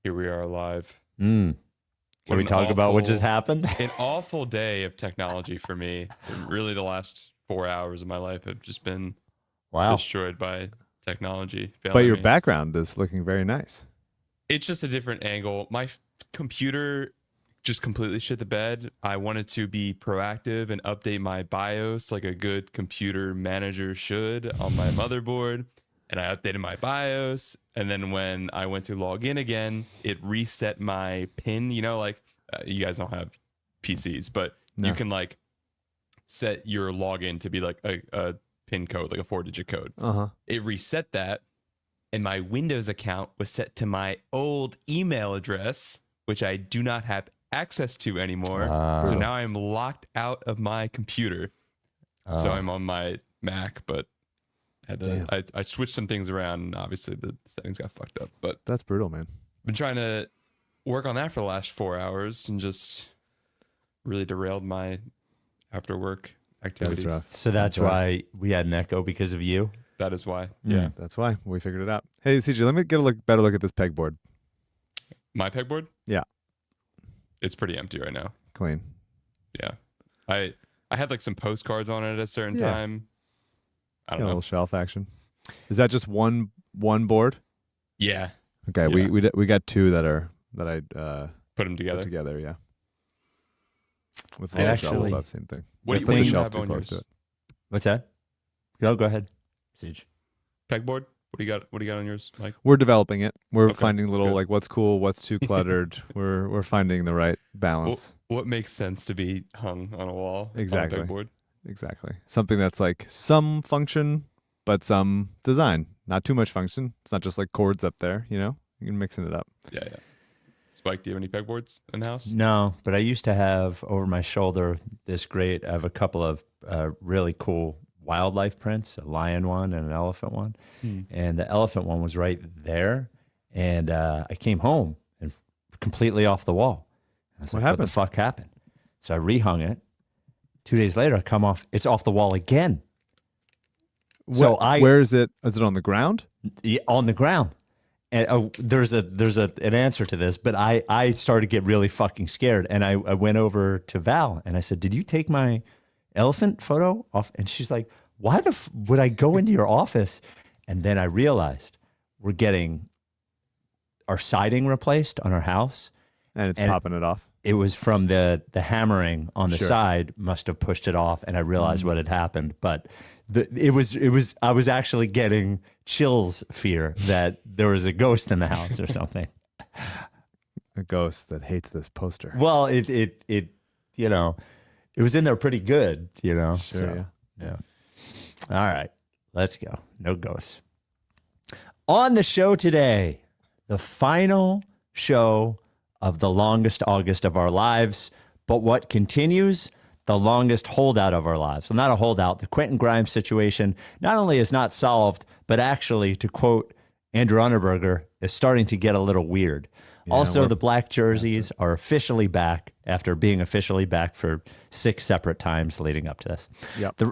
here we are live. Can we talk about what just happened? An awful day of technology for me. Really, the last 4 hours of my life have just been destroyed by technology. But your background is looking very nice. It's just a different angle. My computer just completely shit the bed. I wanted to be proactive and update my BIOS like a good computer manager should on my motherboard. And I updated my BIOS. And then when I went to log in again, it reset my PIN. You know, like you guys don't have PCs, but you can like set your login to be like a PIN code, like a 4-digit code. It reset that. And my Windows account was set to my old email address, which I do not have access to anymore. So now I'm locked out of my computer. So I'm on my Mac, but I switched some things around, and obviously the settings got fucked up. But that's brutal, man. Been trying to work on that for the last 4 hours and just really derailed my after work activities. That's rough. So that's why we had an echo because of you. That is why. Yeah, that's why we figured it out. Hey, CJ, let me get a better look at this pegboard. My pegboard? Yeah, it's pretty empty right now. Clean. Yeah, I had like some postcards on it at a certain time. I don't know. A little shelf action. Is that just one board? Yeah. Okay, yeah. we got two that I put them together. Put together, yeah. With I actually same thing. What do put you the shelf have too on close yours? to it? What's that? Go ahead, Siege. Pegboard. What do you got? What do you got on yours, Mike? We're developing it. We're Okay, finding little good. like what's cool, what's too cluttered. we're finding the right balance. What makes sense to be hung on a wall? Exactly. On a pegboard? Exactly. Something that's like some function, but some design. Not too much function. It's not just like cords up there, you know? You can mixing it up. Yeah. Spike, do you have any pegboards in the house? No, but I used to have over my shoulder I have a couple of really cool wildlife prints, a lion one and an elephant one. And the elephant one was right there. And I came home and completely off the wall. I was What like, happened? What the fuck happened? So I rehung it. 2 days later, it's off the wall again. Where is it? Is it on the ground? On the ground. And there's an answer to this, but I started to get really fucking scared. And I went over to Val and I said, "Did you take my elephant photo off?" And she's like, "Why would I go into your office?" And then I realized we're getting our siding replaced on our house. And it's popping it off. It was from the hammering on the side must have pushed it off, and I realized what had happened. But I was actually getting chills fear that there was a ghost in the house or something. A ghost that hates this poster. Well, it you know, it was in there pretty good, you know. Sure, so, yeah. All right, let's go. No ghosts. On the show today, the final show of the longest August of our lives, but what continues, the longest holdout of our lives. Well, not a holdout. The Quentin Grimes situation not only is not solved, but actually, to quote Andrew Unterberger, is starting to get a little weird. Yeah, also, the black jerseys are officially back after being officially back for 6 separate times leading up to this. Yep. The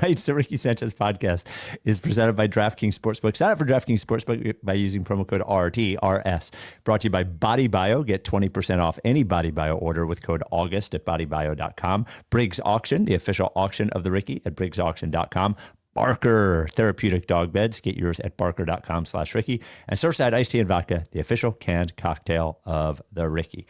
Rights to Ricky Sanchez podcast is presented by DraftKings Sportsbook. Sign up for DraftKings Sportsbook by using promo code RTRS. Brought to you by BodyBio. Get 20% off any BodyBio order with code August at bodybio.com. Briggs Auction, the official auction of the Ricky at briggsauction.com. Barker Therapeutic Dog Beds. Get yours at barker.com/Ricky. And Surfside Iced Tea and Vodka, the official canned cocktail of the Ricky.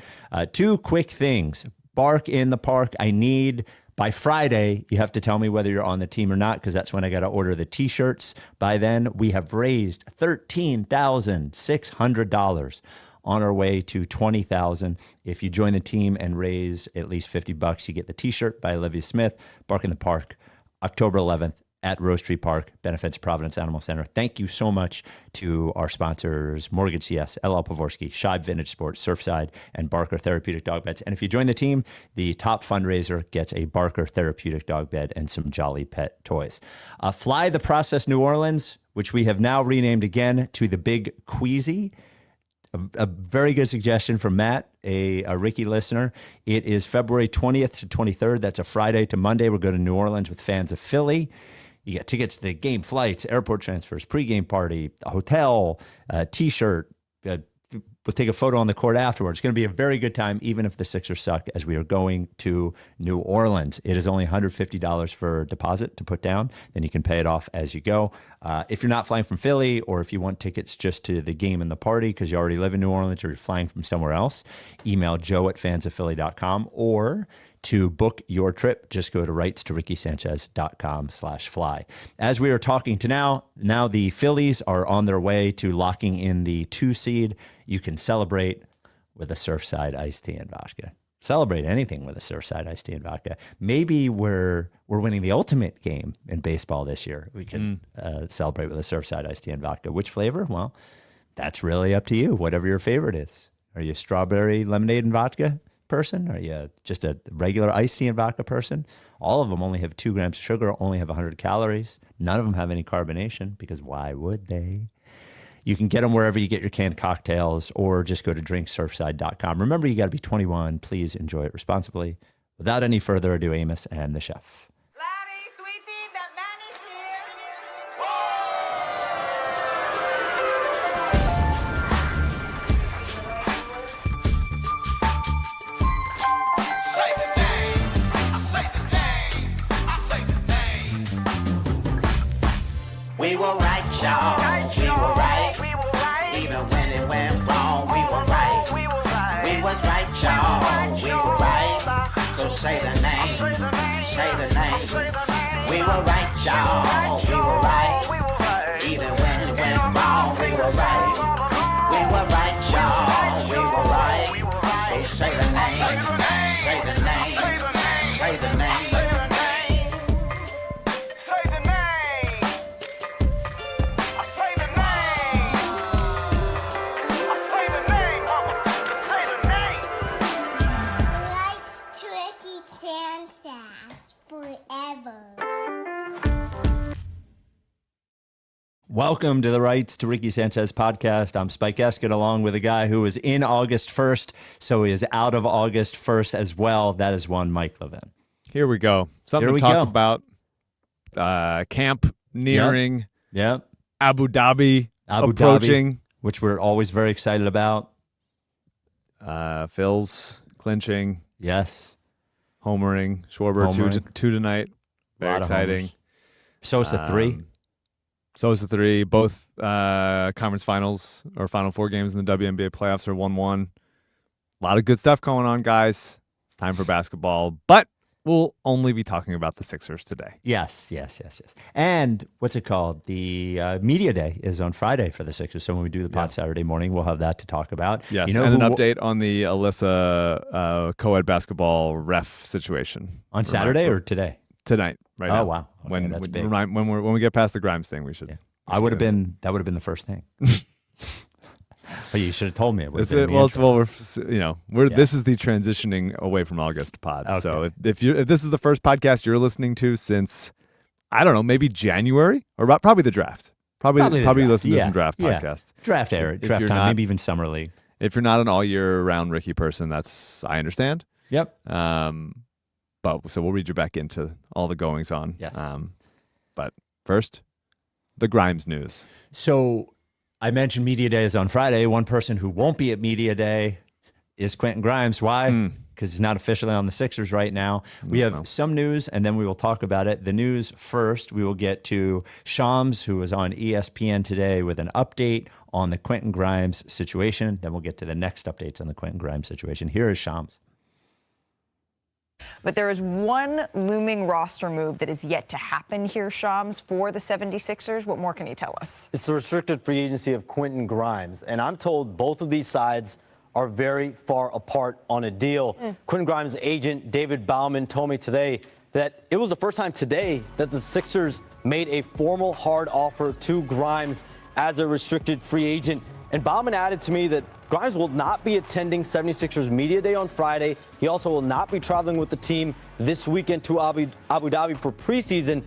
2 quick things. Bark in the Park. I need... By Friday, you have to tell me whether you're on the team or not, because that's when I got to order the T-shirts. By then, we have raised $13,600 on our way to $20,000. If you join the team and raise at least $50, you get the T-shirt by Olivia Smith. Bark in the Park, October 11th at Rose Tree Park, benefits Providence Animal Center. Thank you so much to our sponsors, Mortgage CS, LL Pavorsky, Scheib Vintage Sports, Surfside, and Barker Therapeutic Dog Beds. And if you join the team, the top fundraiser gets a Barker Therapeutic Dog Bed and some Jolly Pet toys. Fly the Process New Orleans, which we have now renamed again to the Big Queasy. A very good suggestion from Matt, a Ricky listener. It is February 20th to 23rd. That's a Friday to Monday. We're going to New Orleans with fans of Philly. You get tickets to the game, flights, airport transfers, pregame party, a hotel, T-shirt, we'll take a photo on the court afterwards. It's going to be a very good time, even if the Sixers suck, as we are going to New Orleans. It is only $150 for deposit to put down. Then you can pay it off as you go. If you're not flying from Philly, or if you want tickets just to the game and the party because you already live in New Orleans or you're flying from somewhere else, email joe@fansofphilly.com, or to book your trip, just go to rightstoRickySanchez.com/fly. As we are talking to now the Phillies are on their way to locking in the 2 seed. You can celebrate with a Surfside iced tea and vodka. Celebrate anything with a Surfside iced tea and vodka. Maybe we're winning the ultimate game in baseball this year. We can celebrate with a Surfside iced tea and vodka. Which flavor? Well, that's really up to you, whatever your favorite is. Are you a strawberry lemonade and vodka person? Are you just a regular iced tea and vodka person? All of them only have 2 grams of sugar, only have 100 calories. None of them have any carbonation, because why would they? You can get them wherever you get your canned cocktails, or just go to drinksurfside.com. Remember, you got to be 21. Please enjoy it responsibly. Without any further ado, Amos and the chef. Larry, sweetie, the man is here. Say the name, I say the name, I say the name. We were right, y'all. We were right. Even when it went wrong, we were right. We was right, y'all. We were right. So say the name, say the name. We were right, y'all. We were right. Even when it went wrong, we were right. We were right, y'all. We were right. So say the name, say the name, say the name. Forever. Welcome to the Rights to Ricky Sanchez podcast. I'm Spike Eskin, along with a guy who is in August 1st, so he is out of August 1st as well. That is one Mike Levin. Here we go. Something to talk about. Camp nearing. Yep. Abu Dhabi approaching. Which we're always very excited about. Phil's clinching. Yes. Homering. Schwarber, two tonight. Very exciting. Sosa 3. Sosa 3. Both conference finals or Final Four games in the WNBA playoffs are 1-1. A lot of good stuff going on, guys. It's time for basketball, but we'll only be talking about the Sixers today. Yes. And what's it called? The media day is on Friday for the Sixers. So when we do the pod Saturday morning, we'll have that to talk about. Yes, you know, and an update on the Alyssa co-ed basketball ref situation. On Saturday or today? Tonight, right now. Oh, wow. Okay, that's big. When we get past the Grimes thing, we should. Yeah. That would have been the first thing. Well, you should have told me. This is the transitioning away from August pod. Okay. So if this is the first podcast you're listening to since, I don't know, maybe January or probably the draft. Probably listen to some draft podcast. Draft era, draft time, maybe even summer league. If you're not an all year round Ricky person, I understand. Yep. But so we'll read you back into all the goings on. Yes. But first, the Grimes news. So I mentioned Media Day is on Friday. One person who won't be at Media Day is Quentin Grimes. Why? Because he's not officially on the Sixers right now. We have some news, and then we will talk about it. The news first, we will get to Shams, who was on ESPN today with an update on the Quentin Grimes situation. Then we'll get to the next updates on the Quentin Grimes situation. Here is Shams. But there is one looming roster move that is yet to happen here, Shams, for the 76ers. What more can you tell us? It's the restricted free agency of Quentin Grimes. And I'm told both of these sides are very far apart on a deal. Quentin Grimes' agent, David Bauman, told me today that it was the first time today that the Sixers made a formal hard offer to Grimes as a restricted free agent. And Bauman added to me that Grimes will not be attending 76ers Media Day on Friday. He also will not be traveling with the team this weekend to Abu Dhabi for preseason.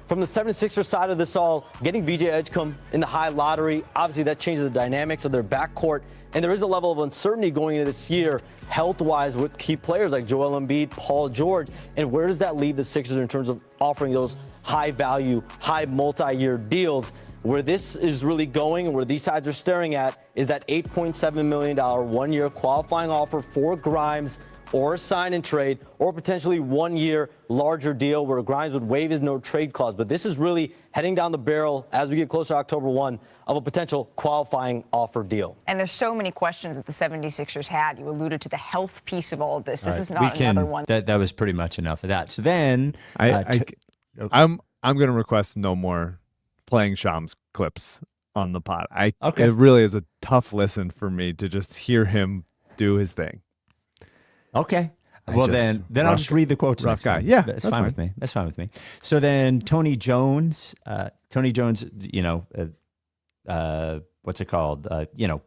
From the 76ers side of this all, getting VJ Edgecombe in the high lottery, obviously that changes the dynamics of their backcourt. And there is a level of uncertainty going into this year, health-wise, with key players like Joel Embiid, Paul George. And where does that leave the Sixers in terms of offering those high-value, high multi-year deals? where this is really going and where these sides are staring at is that $8.7 million one-year qualifying offer for Grimes, or a sign and trade, or potentially 1 year larger deal where Grimes would waive his no trade clause. But this is really heading down the barrel as we get closer to October 1 of a potential qualifying offer deal. And there's so many questions that the 76ers had. You alluded to the health piece of all of this. This is not another one. That was pretty much enough of that. So then I'm going to request no more playing Shams clips on the pod. Okay. It really is a tough listen for me to just hear him do his thing. Okay. Well, then I'll just read the quotes. Rough guy. Time. Yeah, that's fine with me. That's fine with me. So then Tony Jones, you know, what's it called?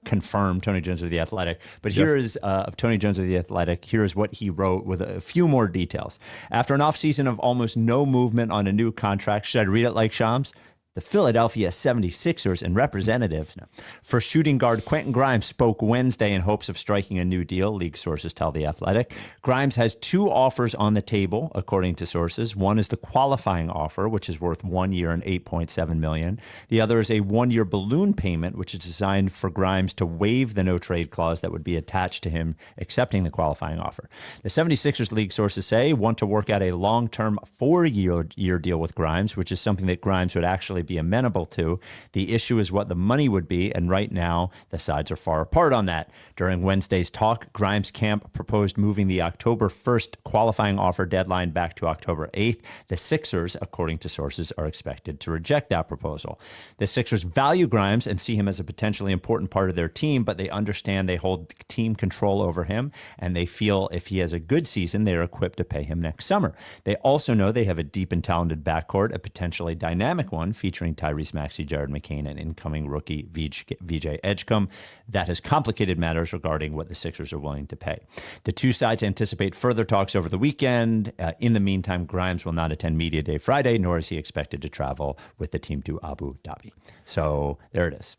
Confirmed Tony Jones of The Athletic. But here is of Tony Jones of The Athletic. Here's what he wrote with a few more details. After an offseason of almost no movement on a new contract, should I read it like Shams? The Philadelphia 76ers and representatives for shooting guard Quentin Grimes spoke Wednesday in hopes of striking a new deal, league sources tell The Athletic. Grimes has two offers on the table, according to sources. One is the qualifying offer, which is worth 1 year and $8.7 million. The other is a 1 year balloon payment, which is designed for Grimes to waive the no trade clause that would be attached to him accepting the qualifying offer. The 76ers, league sources say, want to work out a long-term 4-year deal with Grimes, which is something that Grimes would actually be amenable to. The issue is what the money would be, and right now the sides are far apart on that. During Wednesday's talk, Grimes' camp proposed moving the October 1st qualifying offer deadline back to October 8th. The Sixers, according to sources, are expected to reject that proposal. The Sixers value Grimes and see him as a potentially important part of their team, but they understand they hold team control over him, and they feel if he has a good season, they are equipped to pay him next summer. They also know they have a deep and talented backcourt, a potentially dynamic one featuring Tyrese Maxey, Jared McCain, and incoming rookie VJ Edgecombe. That has complicated matters regarding what the Sixers are willing to pay. The two sides anticipate further talks over the weekend. In the meantime, Grimes will not attend Media Day Friday, nor is he expected to travel with the team to Abu Dhabi. So there it is.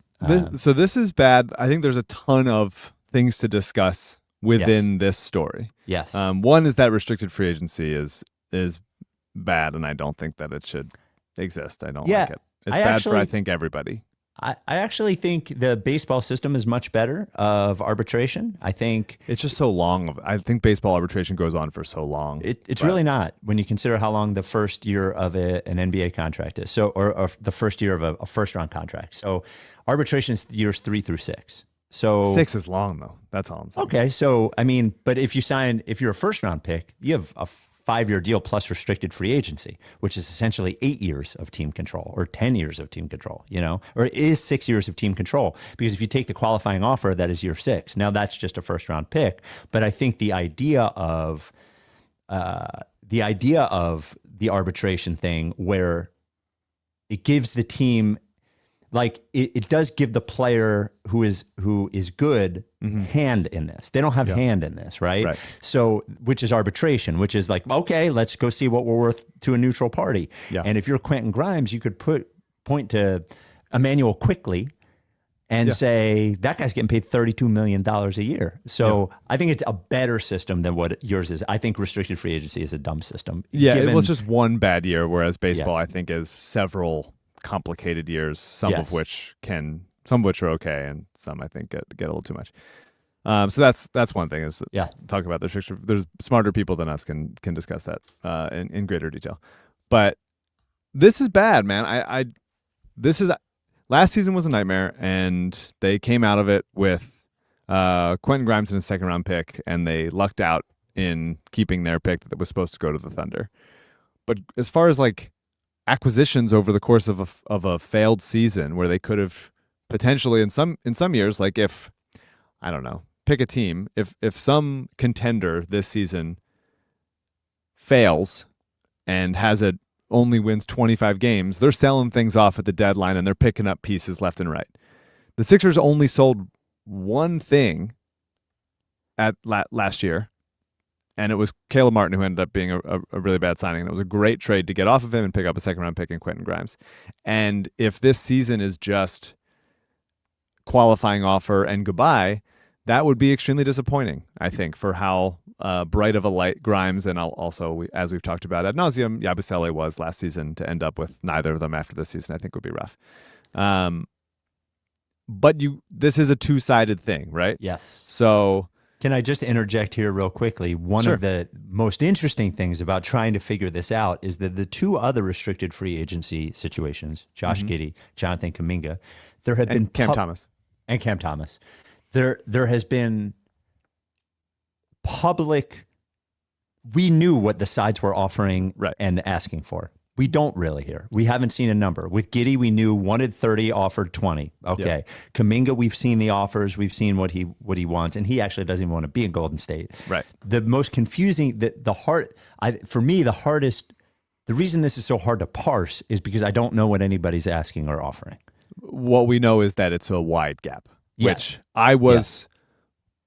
So this is bad. I think there's a ton of things to discuss within this story. Yes. One is that restricted free agency is bad, and I don't think that it should exist. I don't like it. It's bad for, I think, everybody. I actually think the baseball system is much better of arbitration. I think it's just so long. I think baseball arbitration goes on for so long. It's really not when you consider how long the first year of an NBA contract is. So, or the first year of a first round contract. So arbitration is years 3 through 6. So 6 is long though. That's all I'm saying. Okay. So, I mean, but if you're a first round pick, you have a 5-year deal plus restricted free agency, which is essentially 8 years of team control or 10 years of team control, or it is 6 years of team control. Because if you take the qualifying offer, that is year 6. Now that's just a first round pick. But I think the idea of the arbitration thing where it gives the team, like it does give the player who is good hand in this. They don't have hand in this, right? So, which is arbitration, which is like, okay, let's go see what we're worth to a neutral party. Yeah. And if you're Quentin Grimes, you could point to Emmanuel Quickly and say that guy's getting paid $32 million a year. So I think it's a better system than what yours is. I think restricted free agency is a dumb system. Yeah, it was just one bad year, whereas baseball, I think, is several complicated years, some of which are okay, and some I think get a little too much. So that's one thing is talk about the restriction. There's smarter people than us can discuss that in greater detail. But this is bad, man. Last season was a nightmare, and they came out of it with Quentin Grimes in a second round pick, and they lucked out in keeping their pick that was supposed to go to the Thunder. But as far as like acquisitions over the course of a failed season, where they could have potentially in some years, like if I don't know, pick a team, if some contender this season fails and only wins 25 games, they're selling things off at the deadline and they're picking up pieces left and right. The Sixers only sold one thing at last year, and it was Caleb Martin, who ended up being a really bad signing. And it was a great trade to get off of him and pick up a second-round pick in Quentin Grimes. And if this season is just qualifying offer and goodbye, that would be extremely disappointing, I think, for how bright of a light Grimes and also, as we've talked about ad nauseum, Yabusele was last season. To end up with neither of them after this season, I think would be rough. But this is a two-sided thing, right? Yes. So Can I just interject here real quickly? One Sure. of the most interesting things about trying to figure this out is that the two other restricted free agency situations, Josh Giddey, Jonathan Kuminga, there have been Cam Thomas. and Cam Thomas. There has been public. We knew what the sides were offering Right. and asking for. We don't really here. We haven't seen a number. With Giddey, we knew wanted 30, offered 20. Okay. Kuminga, we've seen the offers. We've seen what he wants, and he actually doesn't even want to be in Golden State. Right. The most confusing, for me, the hardest, the reason this is so hard to parse is because I don't know what anybody's asking or offering. What we know is that it's a wide gap, Yeah. which I was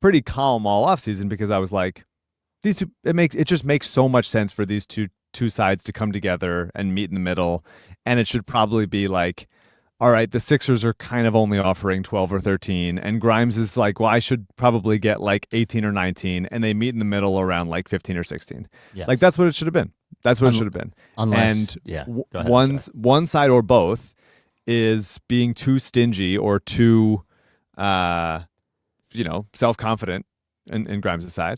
pretty calm all offseason because I was like, these two, it just makes so much sense for these two sides to come together and meet in the middle. And it should probably be like, all right, the Sixers are kind of only offering 12 or 13. And Grimes is like, well, I should probably get like 18 or 19. And they meet in the middle around like 15 or 16. Yes. Like that's what it should have been. That's what it should have been. Unless, and Go ahead, one side or both is being too stingy or too, self-confident in Grimes' side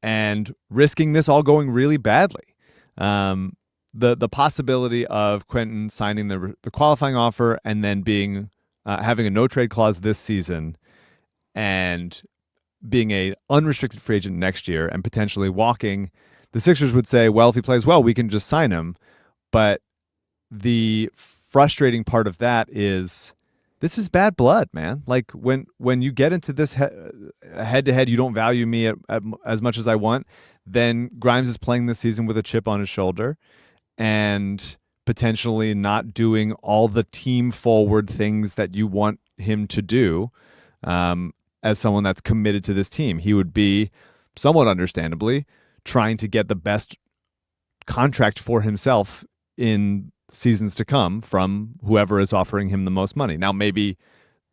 and risking this all going really badly. The possibility of Quentin signing the qualifying offer and then being having a no trade clause this season and being a unrestricted free agent next year and potentially walking, the Sixers would say, well, if he plays well, we can just sign him. But the frustrating part of that is this is bad blood, man. Like when you get into this head to head, you don't value me at as much as I want. Then Grimes is playing this season with a chip on his shoulder and potentially not doing all the team forward things that you want him to do as someone that's committed to this team. He would be somewhat understandably trying to get the best contract for himself in seasons to come from whoever is offering him the most money. Now, maybe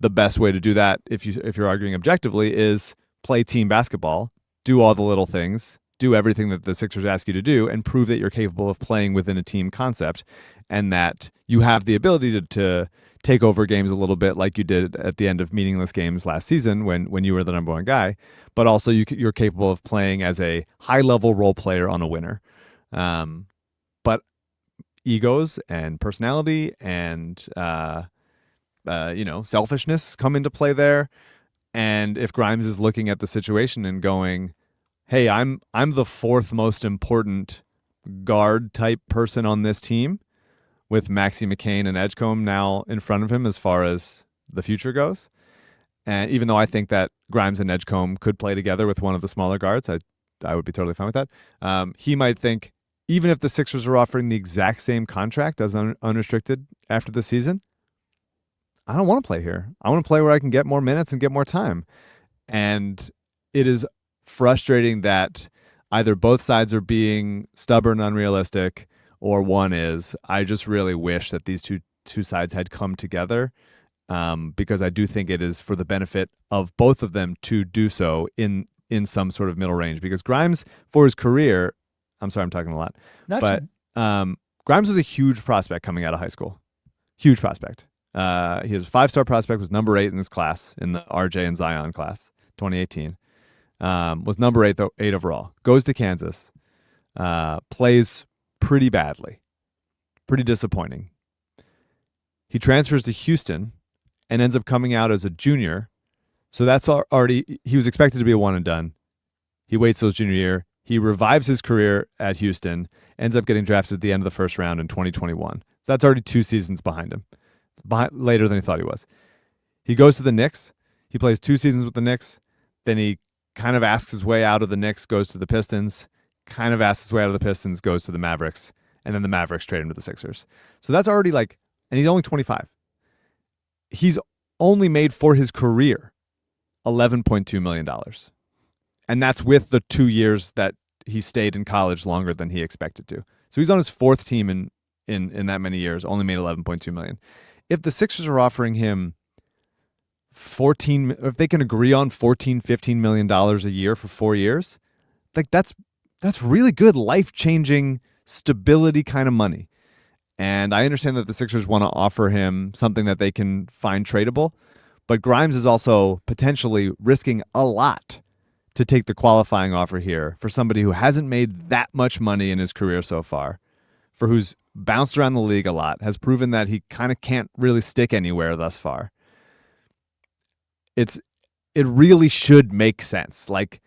the best way to do that, if you're arguing objectively, is play team basketball, do all the little things, do everything that the Sixers ask you to do, and prove that you're capable of playing within a team concept and that you have the ability to take over games a little bit like you did at the end of meaningless games last season when you were the number one guy, but also you're capable of playing as a high-level role player on a winner. But egos and personality and selfishness come into play there. And if Grimes is looking at the situation and going, hey, I'm the fourth most important guard type person on this team with Maxey McCain and Edgecombe now in front of him as far as the future goes. And even though I think that Grimes and Edgecombe could play together with one of the smaller guards, I would be totally fine with that. He might think, even if the Sixers are offering the exact same contract as unrestricted after the season, I don't want to play here. I want to play where I can get more minutes and get more time. And it is frustrating that either both sides are being stubborn, unrealistic, or one is. I just really wish that these two sides had come together because I do think it is for the benefit of both of them to do so in some sort of middle range. Because Grimes, for his career, I'm sorry, I'm talking a lot. Grimes was a huge prospect coming out of high school. Huge prospect. He was a 5-star prospect, was number 8 in his class, in the RJ and Zion class, 2018. Was number 8 overall. Goes to Kansas. Plays pretty badly. Pretty disappointing. He transfers to Houston and ends up coming out as a junior. So that's already, he was expected to be a one and done. He waits till his junior year. He revives his career at Houston, ends up getting drafted at the end of the first round in 2021. So that's already 2 seasons behind him, later than he thought he was. He goes to the Knicks. He plays 2 seasons with the Knicks. Then he kind of asks his way out of the Knicks, goes to the Pistons, kind of asks his way out of the Pistons, goes to the Mavericks, and then the Mavericks trade him to the Sixers. So that's already and he's only 25. He's only made for his career $11.2 million. And that's with the 2 years that he stayed in college longer than he expected to. So he's on his 4th team in that many years, only made $11.2 million. If the Sixers are offering him if they can agree on $14-15 million a year for 4 years, that's really good life-changing stability kind of money. And I understand that the Sixers want to offer him something that they can find tradable, but Grimes is also potentially risking a lot to take the qualifying offer here for somebody who hasn't made that much money in his career so far, for who's bounced around the league a lot, has proven that he kind of can't really stick anywhere thus far. It really should make sense. Like,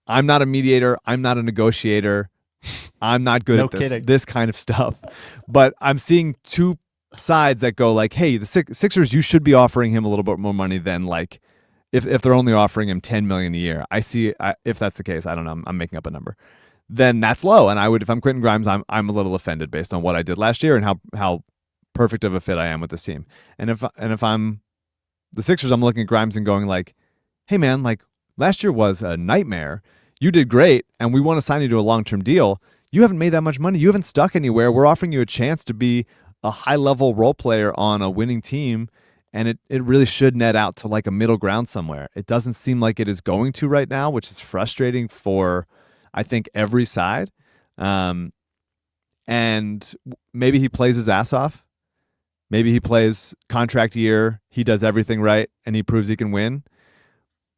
I'm not a mediator. I'm not a negotiator. I'm not good at this kind of stuff. But I'm seeing two sides that go like, hey, the Sixers, you should be offering him a little bit more money than like if they're only offering him $10 million a year. I see if that's the case. I don't know. I'm making up a number. Then that's low. And I would, if I'm Quentin Grimes, I'm a little offended based on what I did last year and how perfect of a fit I am with this team. And if I'm the Sixers, I'm looking at Grimes and going like, hey man, like last year was a nightmare. You did great, and we want to sign you to a long-term deal. You haven't made that much money. You haven't stuck anywhere. We're offering you a chance to be a high-level role player on a winning team, and it really should net out to like a middle ground somewhere. It doesn't seem like it is going to right now, which is frustrating for, I think, every side. And maybe he plays his ass off. Maybe he plays contract year, he does everything right, and he proves he can win.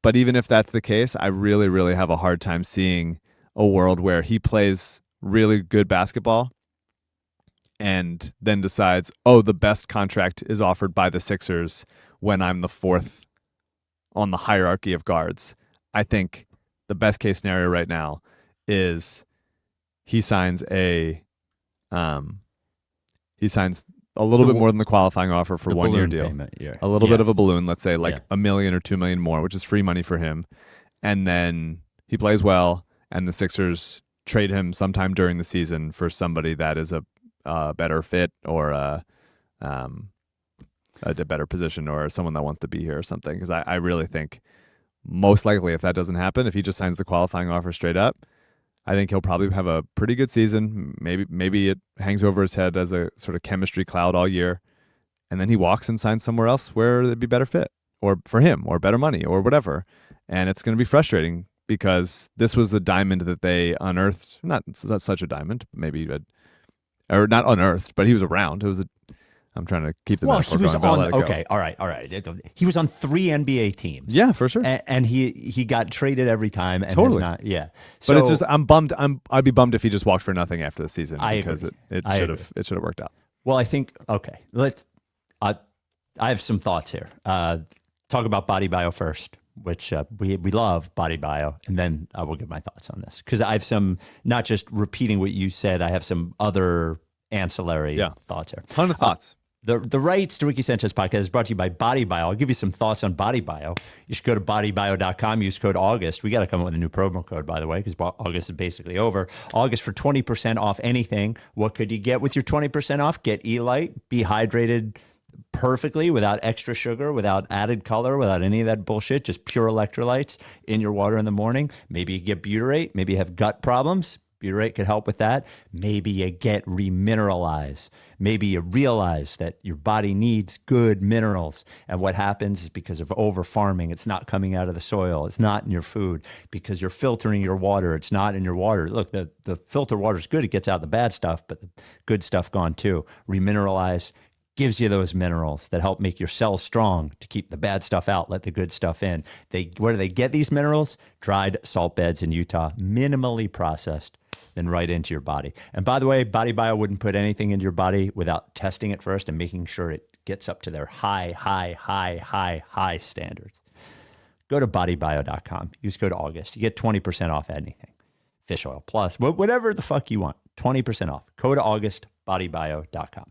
But even if that's the case, I really, really have a hard time seeing a world where he plays really good basketball and then decides, oh, the best contract is offered by the Sixers when I'm the fourth on the hierarchy of guards. I think the best case scenario right now is he signs a little bit more than the qualifying offer for 1 year deal. Payment, yeah. A little bit of a balloon, let's say like $1 million or $2 million more, which is free money for him. And then he plays well, and the Sixers trade him sometime during the season for somebody that is a better fit or a better position or someone that wants to be here or something. Because I really think most likely if that doesn't happen, if he just signs the qualifying offer straight up, I think he'll probably have a pretty good season. Maybe it hangs over his head as a sort of chemistry cloud all year. And then he walks and signs somewhere else where it'd be better fit or for him or better money or whatever. And it's going to be frustrating because this was the diamond that they unearthed. Not such a diamond, maybe, or not unearthed, but he was around. I'm trying to keep the metaphor going, but I'll let it go. Okay, all right. He was on 3 NBA teams. Yeah, for sure. And he got traded every time. And totally. Yeah. So, but it's just I'm bummed. I'd be bummed if he just walked for nothing after the season because agree. it should have worked out. Well, I think I have some thoughts here. Talk about BodyBio first, which we love BodyBio, and then I will give my thoughts on this because I have some, not just repeating what you said. I have some other ancillary thoughts here. Ton of thoughts. The Rights to Ricky Sanchez podcast is brought to you by BodyBio. I'll give you some thoughts on BodyBio. You should go to bodybio.com, use code August. We got to come up with a new promo code, by the way, because August is basically over. August for 20% off anything. What could you get with your 20% off? Get Elite, be hydrated perfectly without extra sugar, without added color, without any of that bullshit, just pure electrolytes in your water in the morning. Maybe you get butyrate. Maybe you have gut problems. Butyrate could help with that. Maybe you get remineralized. Maybe you realize that your body needs good minerals. And what happens is because of over farming, it's not coming out of the soil. It's not in your food. Because you're filtering your water, it's not in your water. Look, the filtered water is good. It gets out the bad stuff, but the good stuff gone too. Remineralize gives you those minerals that help make your cells strong to keep the bad stuff out, let the good stuff in. Where do they get these minerals? Dried salt beds in Utah, minimally processed, then right into your body. And by the way, BodyBio wouldn't put anything into your body without testing it first and making sure it gets up to their high standards. Go to bodybio.com. Use code August. You get 20% off anything. Fish oil plus, whatever the fuck you want. 20% off. Code August, bodybio.com.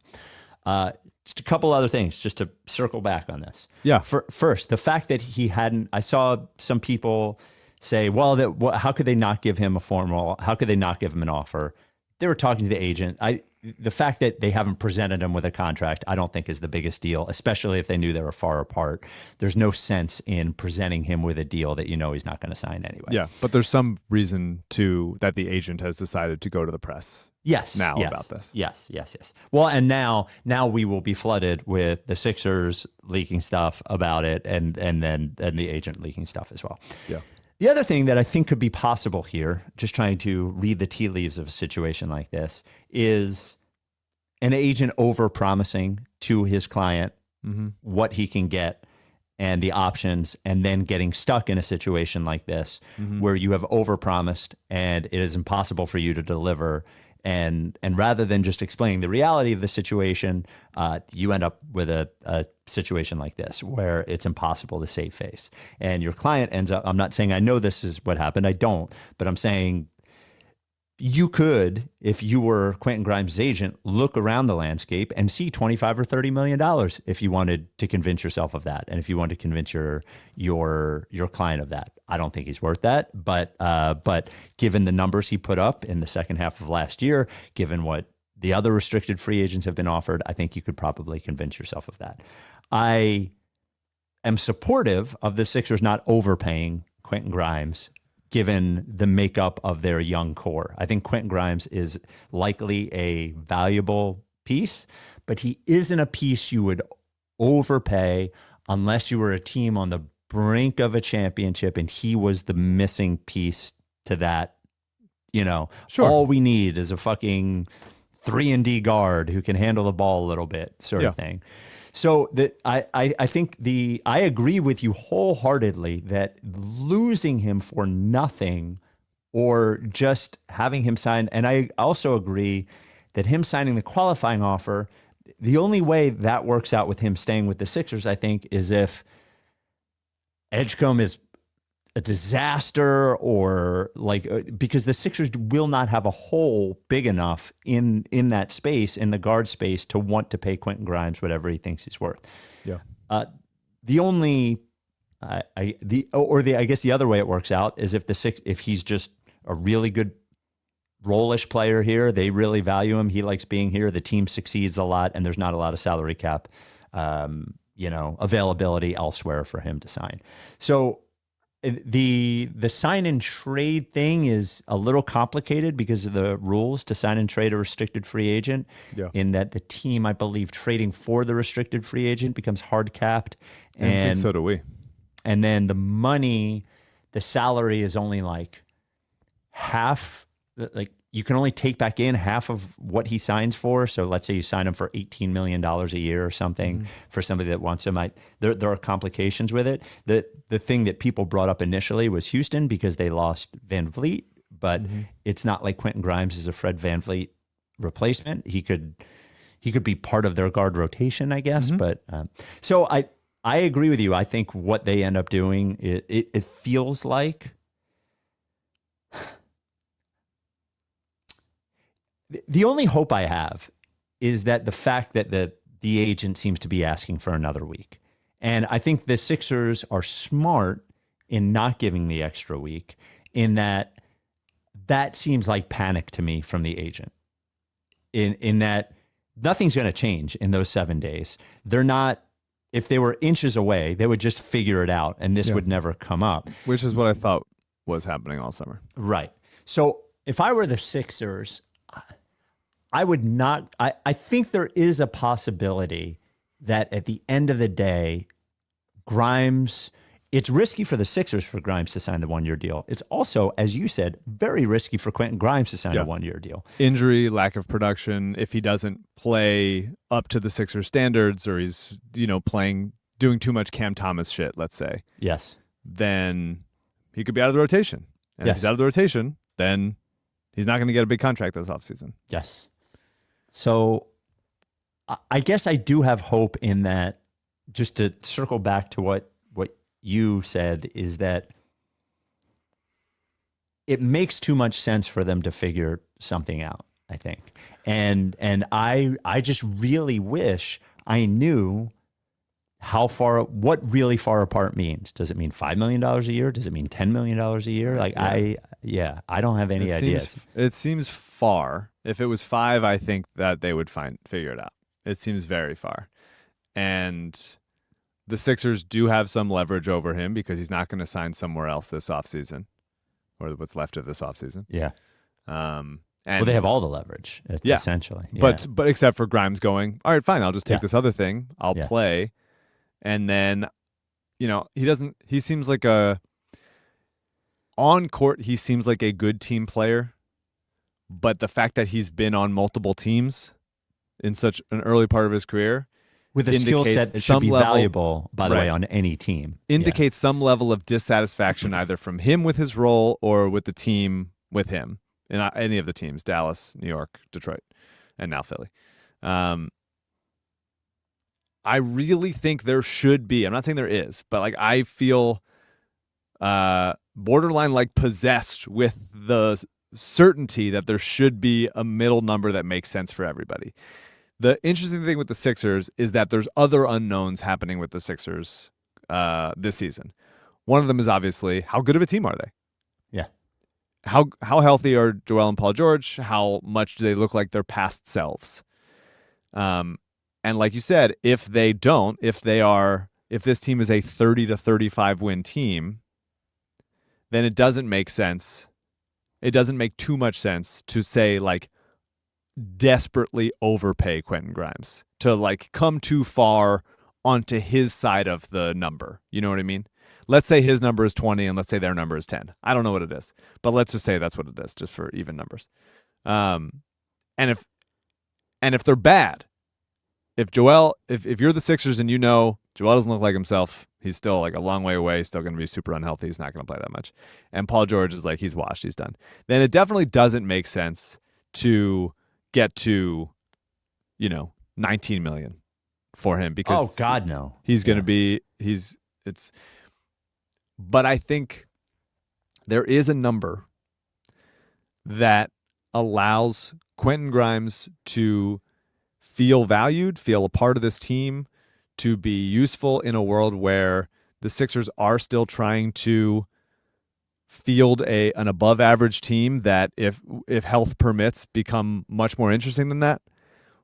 Just a couple other things, just to circle back on this. Yeah. First, the fact that he hadn't, I saw some people say, well, how could they not give him a formal, how could they not give him an offer? They were talking to the agent. The fact that they haven't presented him with a contract, I don't think is the biggest deal, especially if they knew they were far apart. There's no sense in presenting him with a deal that you know he's not going to sign anyway. Yeah, but there's some reason that the agent has decided to go to the press. About this. Yes. Well, and now we will be flooded with the Sixers leaking stuff about it, and the agent leaking stuff as well. Yeah. The other thing that I think could be possible here, just trying to read the tea leaves of a situation like this, is an agent over promising to his client what he can get and the options, and then getting stuck in a situation like this where you have overpromised and it is impossible for you to deliver. And rather than just explaining the reality of the situation, you end up with a situation like this where it's impossible to save face. And your client ends up, I'm not saying I know this is what happened, I don't, but I'm saying you could, if you were Quentin Grimes' agent, look around the landscape and see $25 or $30 million if you wanted to convince yourself of that, and if you wanted to convince your client of that. I don't think he's worth that, but given the numbers he put up in the second half of last year, given what the other restricted free agents have been offered, I think you could probably convince yourself of that. I am supportive of the Sixers not overpaying Quentin Grimes, given the makeup of their young core. I think Quentin Grimes is likely a valuable piece, but he isn't a piece you would overpay unless you were a team on the brink of a championship and he was the missing piece to that. Sure. All we need is a fucking 3-and-D guard who can handle the ball a little bit, sort of thing. So I think I agree with you wholeheartedly that losing him for nothing or just having him sign, and I also agree that him signing the qualifying offer, the only way that works out with him staying with the Sixers, I think, is if Edgecombe is a disaster, or because the Sixers will not have a hole big enough in that space, in the guard space, to want to pay Quentin Grimes whatever he thinks he's worth. Yeah. The only, I guess the other way it works out is if he's just a really good role-ish player here, they really value him, he likes being here, the team succeeds a lot, and there's not a lot of salary cap, availability elsewhere for him to sign. So the sign and trade thing is a little complicated because of the rules to sign and trade a restricted free agent, in that the team, I believe, trading for the restricted free agent becomes hard capped. And so do we. And then the salary is only like half, you can only take back in half of what he signs for. So let's say you sign him for $18 million a year or something for somebody that wants him. There are complications with it. The thing that people brought up initially was Houston because they lost Van Vliet, but it's not like Quentin Grimes is a Fred Van Vliet replacement. He could be part of their guard rotation, I guess. But so I agree with you. I think what they end up doing, it feels like the only hope I have is that the fact that the agent seems to be asking for another week. And I think the Sixers are smart in not giving the extra week, in that seems like panic to me from the agent. In that nothing's going to change in those 7 days. They're not, if they were inches away, they would just figure it out and this would never come up. Which is what I thought was happening all summer. Right. So if I were the Sixers, I would not, I think there is a possibility that at the end of the day, Grimes, it's risky for the Sixers for Grimes to sign the 1-year deal. It's also, as you said, very risky for Quentin Grimes to sign a 1-year deal. Injury, lack of production. If he doesn't play up to the Sixers standards, or he's, doing too much Cam Thomas shit, let's say. Yes. Then he could be out of the rotation. And if he's out of the rotation, then he's not going to get a big contract this offseason. Yes. So I guess I do have hope in that, just to circle back to what you said, is that it makes too much sense for them to figure something out, I think. And I just really wish I knew what really far apart means. Does it mean $5 million a year? Does it mean $10 million a year? I don't have any idea. It seems far. If it was 5, I think that they would figure it out. It seems very far. And the Sixers do have some leverage over him because he's not going to sign somewhere else this offseason, or what's left of this offseason. Yeah. And they have all the leverage, essentially. Yeah. But except for Grimes going, all right, fine, I'll just take this other thing. I'll play. And then, he seems like on court, he seems like a good team player. But the fact that he's been on multiple teams in such an early part of his career with a skill indicates set that should some be level- valuable, by the way, Right. on any team. indicates some level of dissatisfaction either from him with his role or with the team with him. In any of the teams, Dallas, New York, Detroit, and now Philly. I really think there should be, I'm not saying there is, but like I feel borderline like possessed with the certainty that there should be a middle number that makes sense for everybody. The interesting thing with the Sixers is that there's other unknowns happening with the Sixers this season. One of them is obviously how good of a team are they? Yeah. How healthy are Joel and Paul George? How much do they look like their past selves? And like you said, if they don't, if this team is a 30 to 35 win team, then it doesn't make sense. It doesn't make too much sense to say like desperately overpay Quentin Grimes to like come too far onto his side of the number. You know what I mean? Let's say his number is 20 and let's say their number is 10. I don't know what it is, but let's just say that's what it is, just for even numbers. And if they're bad, if you're the Sixers and you know Joel doesn't look like himself, he's still like a long way away, still going to be super unhealthy, he's not going to play that much, and Paul George is like, he's washed, he's done, then it definitely doesn't make sense to get to, 19 million for him because Oh God, no. he's going to be, but I think there is a number that allows Quentin Grimes to feel valued, feel a part of this team, to be useful in a world where the Sixers are still trying to field an above average team that if health permits become much more interesting than that,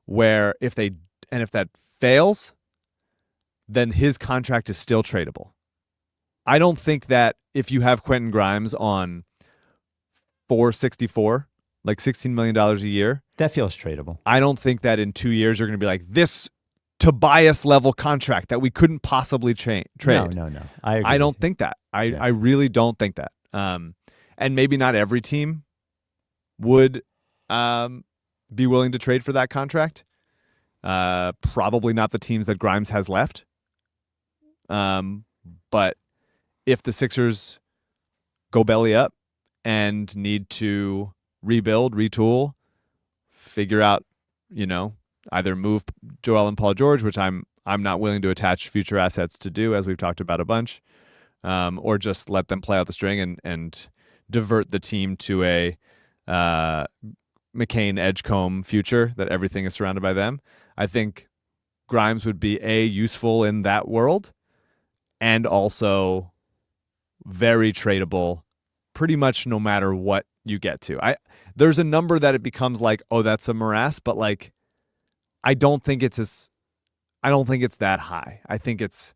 where if that fails, then his contract is still tradable. I don't think that if you have Quentin Grimes on $464, like $16 million a year, That feels tradable. I don't think that in 2 years you're going to be like, this Tobias level contract that we couldn't possibly trade. No. I agree don't with you. think that. I really don't think that. And maybe not every team would be willing to trade for that contract. Probably not the teams that Grimes has left. But if the Sixers go belly up and need to rebuild, retool, figure out, either move Joel and Paul George, which I'm not willing to attach future assets to do, as we've talked about a bunch, or just let them play out the string and divert the team to a McCain Edgecombe future that everything is surrounded by them. I think Grimes would be useful in that world, and also very tradable pretty much no matter what you get to. There's a number that it becomes like, oh, that's a morass, but like I don't think it's that high. I think it's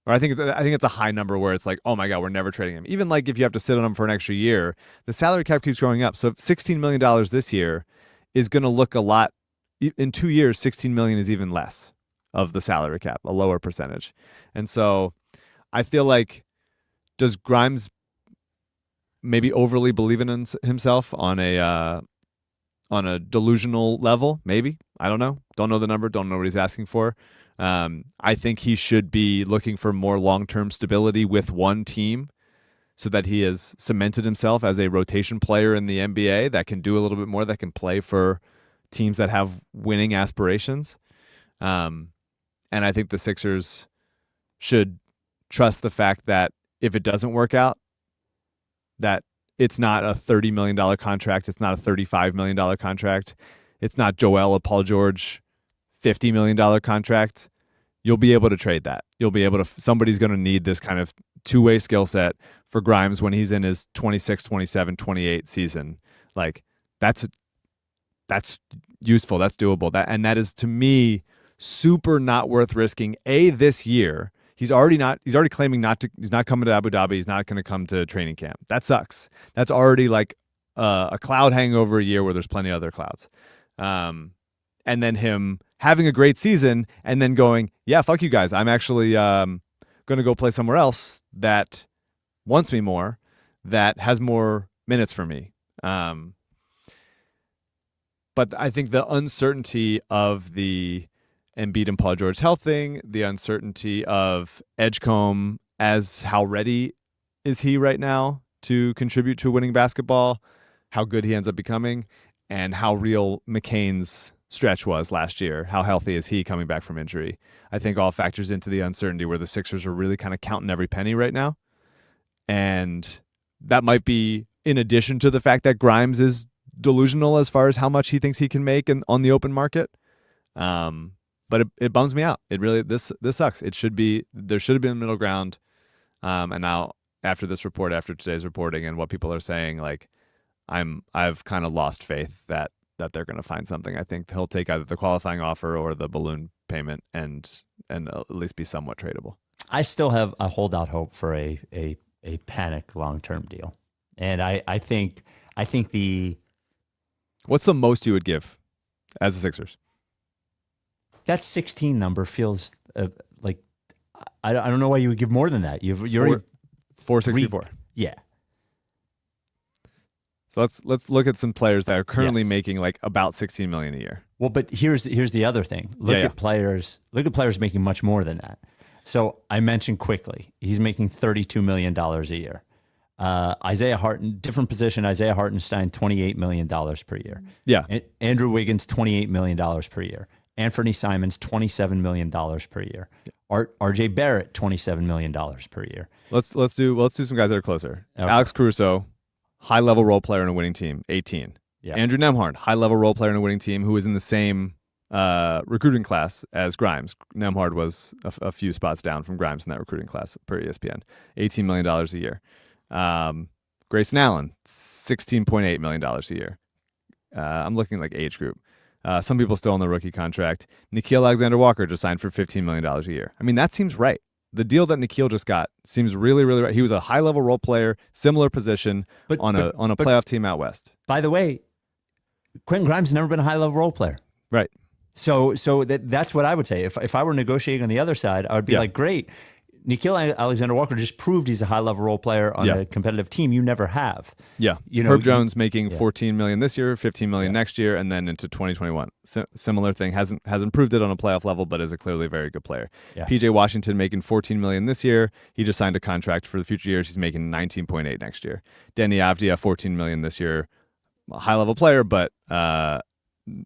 a high number where it's like, oh my God, we're never trading him. Even like if you have to sit on him for an extra year, the salary cap keeps growing up. So if $16 million this year is going to look a lot, in 2 years, $16 million is even less of the salary cap, a lower percentage. And so I feel like, does Grimes maybe overly believe in himself on a delusional level? Maybe. I don't know. Don't know the number. Don't know what he's asking for. I think he should be looking for more long-term stability with one team so that he has cemented himself as a rotation player in the NBA that can do a little bit more, that can play for teams that have winning aspirations. And I think the Sixers should trust the fact that if it doesn't work out, that it's not a $30 million contract. It's not a $35 million contract. It's not Joel or Paul George $50 million contract. You'll be able to trade that. You'll be able to, somebody's going to need this kind of two-way skill set for Grimes when he's in his 26, 27, 28 season. Like that's useful. That's doable. That is, to me, super not worth risking this year. He's already claiming he's not coming to Abu Dhabi. He's not going to come to training camp. That sucks. That's already like a cloud hanging over a year where there's plenty of other clouds. And then him having a great season and then going, yeah, fuck you guys. I'm actually going to go play somewhere else that wants me more, that has more minutes for me. But I think the uncertainty of the Embiid and Paul George health thing, the uncertainty of Edgecombe as how ready is he right now to contribute to winning basketball, how good he ends up becoming, and how real McCain's stretch was last year. How healthy is he coming back from injury? I think all factors into the uncertainty where the Sixers are really kind of counting every penny right now. And that might be in addition to the fact that Grimes is delusional as far as how much he thinks he can make on the open market. But it bums me out. It really, this sucks. There should have been a middle ground. And now after this report, after today's reporting and what people are saying, like I've kind of lost faith that they're going to find something. I think he'll take either the qualifying offer or the balloon payment and at least be somewhat tradable. I still have a holdout hope for a panic long-term deal. And I think what's the most you would give as the Sixers? That 16 number feels like I don't know why you would give more than that. You're 464. Yeah. So let's look at some players that are currently making like about $16 million a year. Well, but here's the other thing. Look at players making much more than that. So I mentioned quickly, he's making $32 million a year. Isaiah Harten, different position. Isaiah Hartenstein, $28 million per year. Yeah. Andrew Wiggins, $28 million per year. Anthony Simons, $27 million per year. RJ Barrett, $27 million per year. Let's do some guys that are closer. Okay. Alex Caruso, high level role player in a winning team, 18. Yeah. Andrew Nembhard, high level role player in a winning team, who was in the same recruiting class as Grimes. Nembhard was a few spots down from Grimes in that recruiting class per ESPN. $18 million a year. Grayson Allen, $16.8 million a year. I'm looking like age group. Some people still on the rookie contract. Nickeil Alexander-Walker just signed for $15 million a year. I mean, that seems right. The deal that Nickeil just got seems really, really right. He was a high-level role player, similar position on a playoff team out west. By the way, Quentin Grimes has never been a high-level role player. Right. So that's what I would say. If I were negotiating on the other side, I would be like, great. Nickeil Alexander-Walker just proved he's a high-level role player on a competitive team you never have. Yeah. Herb Jones making $14 million this year, $15 million next year, and then into 2021. Similar thing. Hasn't proved it on a playoff level, but is a clearly very good player. Yeah. PJ Washington making $14 million this year. He just signed a contract for the future years. He's making $19.8 next year. Denny Avdia, $14 million this year. A high-level player, but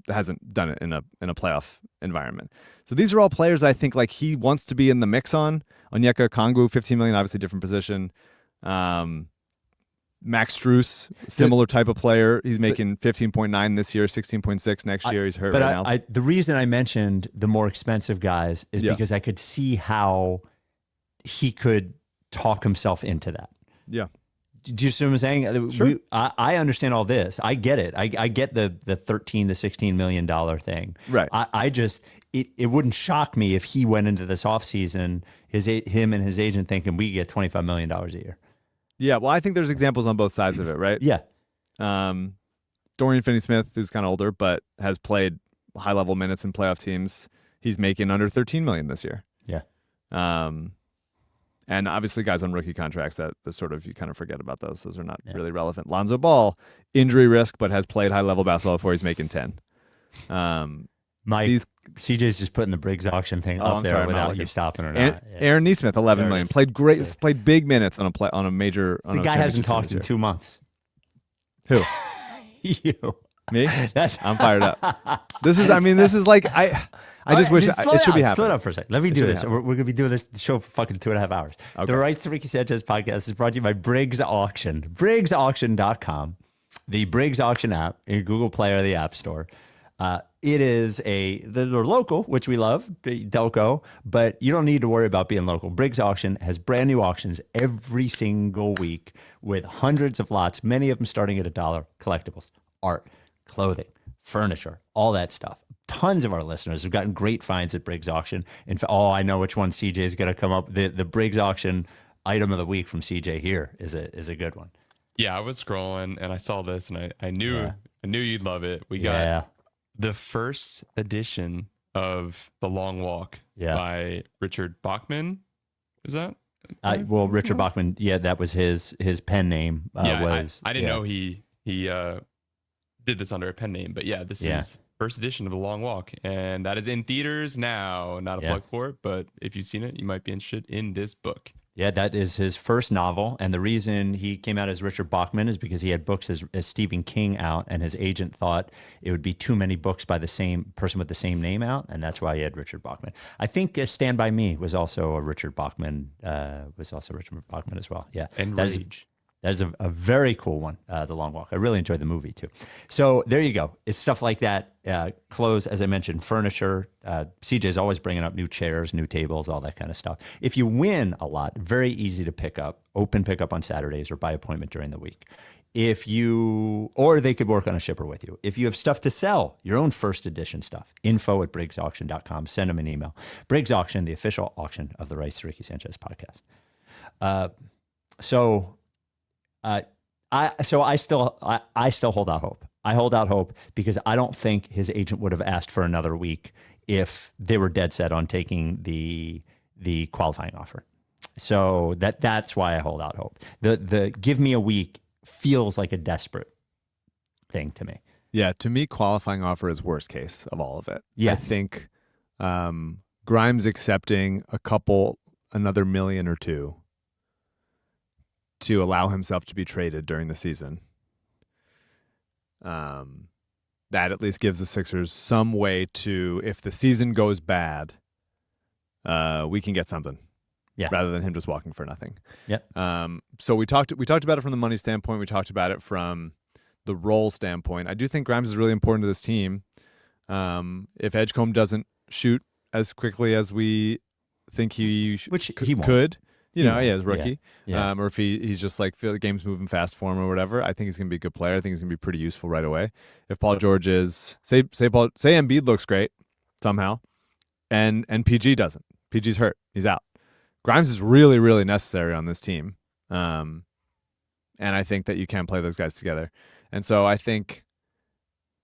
hasn't done it in a playoff environment. So these are all players I think like he wants to be in the mix on. Onyeka Okongwu, $15 million, obviously different position. Max Strus, similar type of player. He's making 15.9 this year, 16.6 next year. He's hurt right now. The reason I mentioned the more expensive guys is because I could see how he could talk himself into that. Yeah. Do you see what I'm saying? Sure. I understand all this. I get it. I get the $13 to $16 million thing. Right. I just it wouldn't shock me if he went into this offseason, him and his agent thinking we get $25 million a year. Yeah. Well, I think there's examples on both sides of it, right? Yeah. Dorian Finney-Smith, who's kind of older but has played high-level minutes in playoff teams, he's making under $13 million this year. Yeah. And obviously guys on rookie contracts that sort of, you kind of forget about those. Those are not really relevant. Lonzo Ball, injury risk, but has played high-level basketball before. He's making 10. CJ's just putting the Briggs auction thing up there without you stopping or not. Aaron Nesmith, $11 million. Played great, played big minutes on a major. The guy hasn't talked in 2 months. Who? You. Me? I'm fired up. This is like, I just wish it should be happening. Slow down for a second. Let me do this. We're going to be doing this show for fucking 2.5 hours. Okay. The Rights to Ricky Sanchez podcast is brought to you by Briggs Auction. BriggsAuction.com. The Briggs Auction app in Google Play or the App Store. It is they're local, which we love, Delco, but you don't need to worry about being local. Briggs Auction has brand new auctions every single week with hundreds of lots, many of them starting at $1, collectibles, art, clothing, furniture, all that stuff. Tons of our listeners have gotten great finds at Briggs Auction. In fact, I know which one CJ is going to come up. The Briggs Auction item of the week from CJ here is a good one. Yeah, I was scrolling and I saw this and I knew you'd love it. We got the first edition of The Long Walk by Richard Bachman. Is that? Richard Bachman. Yeah, that was his pen name. I didn't know he did this under a pen name, but yeah, this is first edition of The Long Walk, and that is in theaters now. Not a plug for it, but if you've seen it, you might be interested in this book. Yeah, that is his first novel. And the reason he came out as Richard Bachman is because he had books as Stephen King out, and his agent thought it would be too many books by the same person with the same name out, and that's why he had Richard Bachman. I think Stand By Me was also a Richard Bachman, as well. Yeah. And that Rage. That is a very cool one, The Long Walk. I really enjoyed the movie, too. So there you go. It's stuff like that. Clothes, as I mentioned, furniture. CJ's always bringing up new chairs, new tables, all that kind of stuff. If you win a lot, very easy to pick up, open pickup on Saturdays or by appointment during the week. Or they could work on a shipper with you. If you have stuff to sell, your own first edition stuff, info@briggsauction.com. Send them an email. Briggs Auction, the official auction of the Rice to Ricky Sanchez podcast. I still hold out hope. I hold out hope because I don't think his agent would have asked for another week if they were dead set on taking the qualifying offer. So that's why I hold out hope. The give me a week feels like a desperate thing to me. Yeah, to me, qualifying offer is worst case of all of it. Yes. I think Grimes accepting another million or two to allow himself to be traded during the season. That at least gives the Sixers some way to, if the season goes bad, we can get something. Yeah. Rather than him just walking for nothing. Yep. So we talked about it from the money standpoint. We talked about it from the role standpoint. I do think Grimes is really important to this team. If Edgecombe doesn't shoot as quickly as we think he won't. could, as rookie. Yeah. Or if he's just like feel the game's moving fast for him or whatever, I think he's gonna be a good player. I think he's gonna be pretty useful right away. If Paul George is say Embiid looks great somehow, and PG doesn't. PG's hurt. He's out. Grimes is really, really necessary on this team. And I think that you can play those guys together. And so I think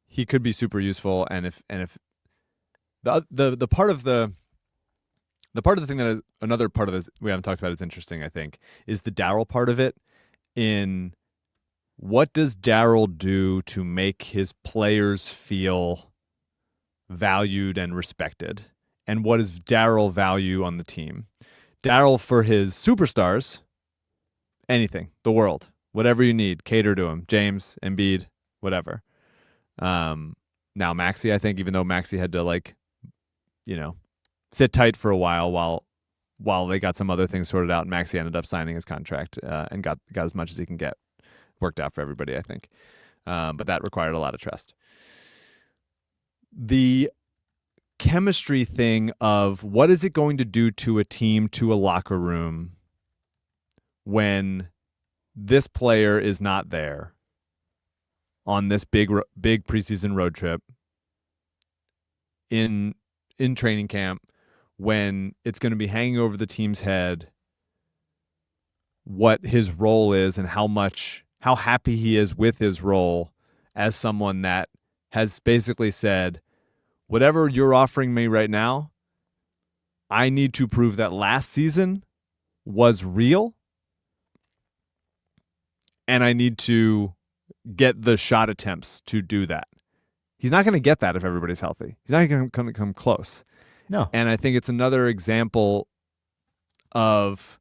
he could be super useful. And if the part of the thing that is another part of this we haven't talked about is interesting, I think, is the Daryl part of it. In what does Daryl do to make his players feel valued and respected? And what does Daryl value on the team? Daryl, for his superstars, anything, the world, whatever you need, cater to him. James, Embiid, whatever. Now Maxey, I think, even though Maxey had to sit tight for a while they got some other things sorted out, and Maxey ended up signing his contract and got as much as he can get. Worked out for everybody, I think. But that required a lot of trust. The chemistry thing of what is it going to do to a team, to a locker room, when this player is not there on this big preseason road trip in training camp, when it's going to be hanging over the team's head what his role is and how happy he is with his role as someone that has basically said, whatever you're offering me right now, I need to prove that last season was real, and I need to get the shot attempts to do that. He's not going to get that if everybody's healthy. He's not going to come close. No. And I think it's another example of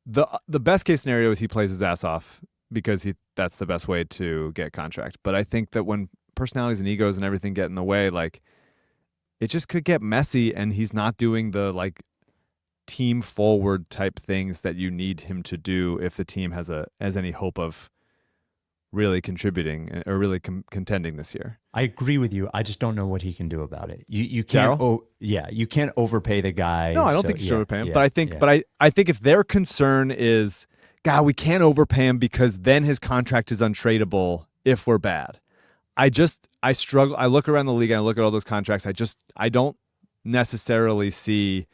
the best case scenario is he plays his ass off because that's the best way to get a contract. But I think that when personalities and egos and everything get in the way, it just could get messy, and he's not doing the team forward type things that you need him to do if the team has any hope of really contributing or really contending this year. I agree with you. I just don't know what he can do about it. You can't. You can't overpay the guy. No, I don't think you should overpay him. But I think if their concern is, God, we can't overpay him because then his contract is untradeable if we're bad. I struggle. I look around the league and I look at all those contracts. I don't necessarily see.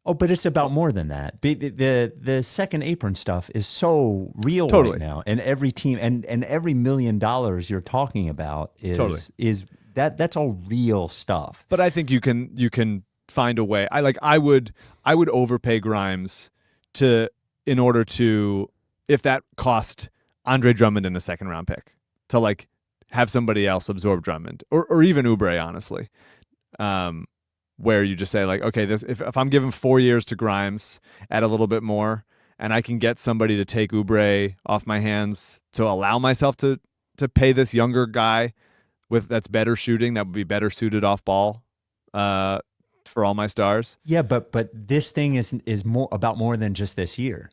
Oh, but it's about more than that. The second apron stuff is so real Totally. right now, and every team and every $1 million you're talking about is that's all real stuff. But I think you can find a way. I would overpay Grimes in order to, if that cost Andre Drummond in a second round pick. to like have somebody else absorb Drummond or even Oubre, honestly. Where you just say like, okay, this if I'm giving 4 years to Grimes at a little bit more, and I can get somebody to take Oubre off my hands to allow myself to pay this younger guy that's better shooting, that would be better suited off ball, for all my stars. Yeah, but this thing is more than just this year.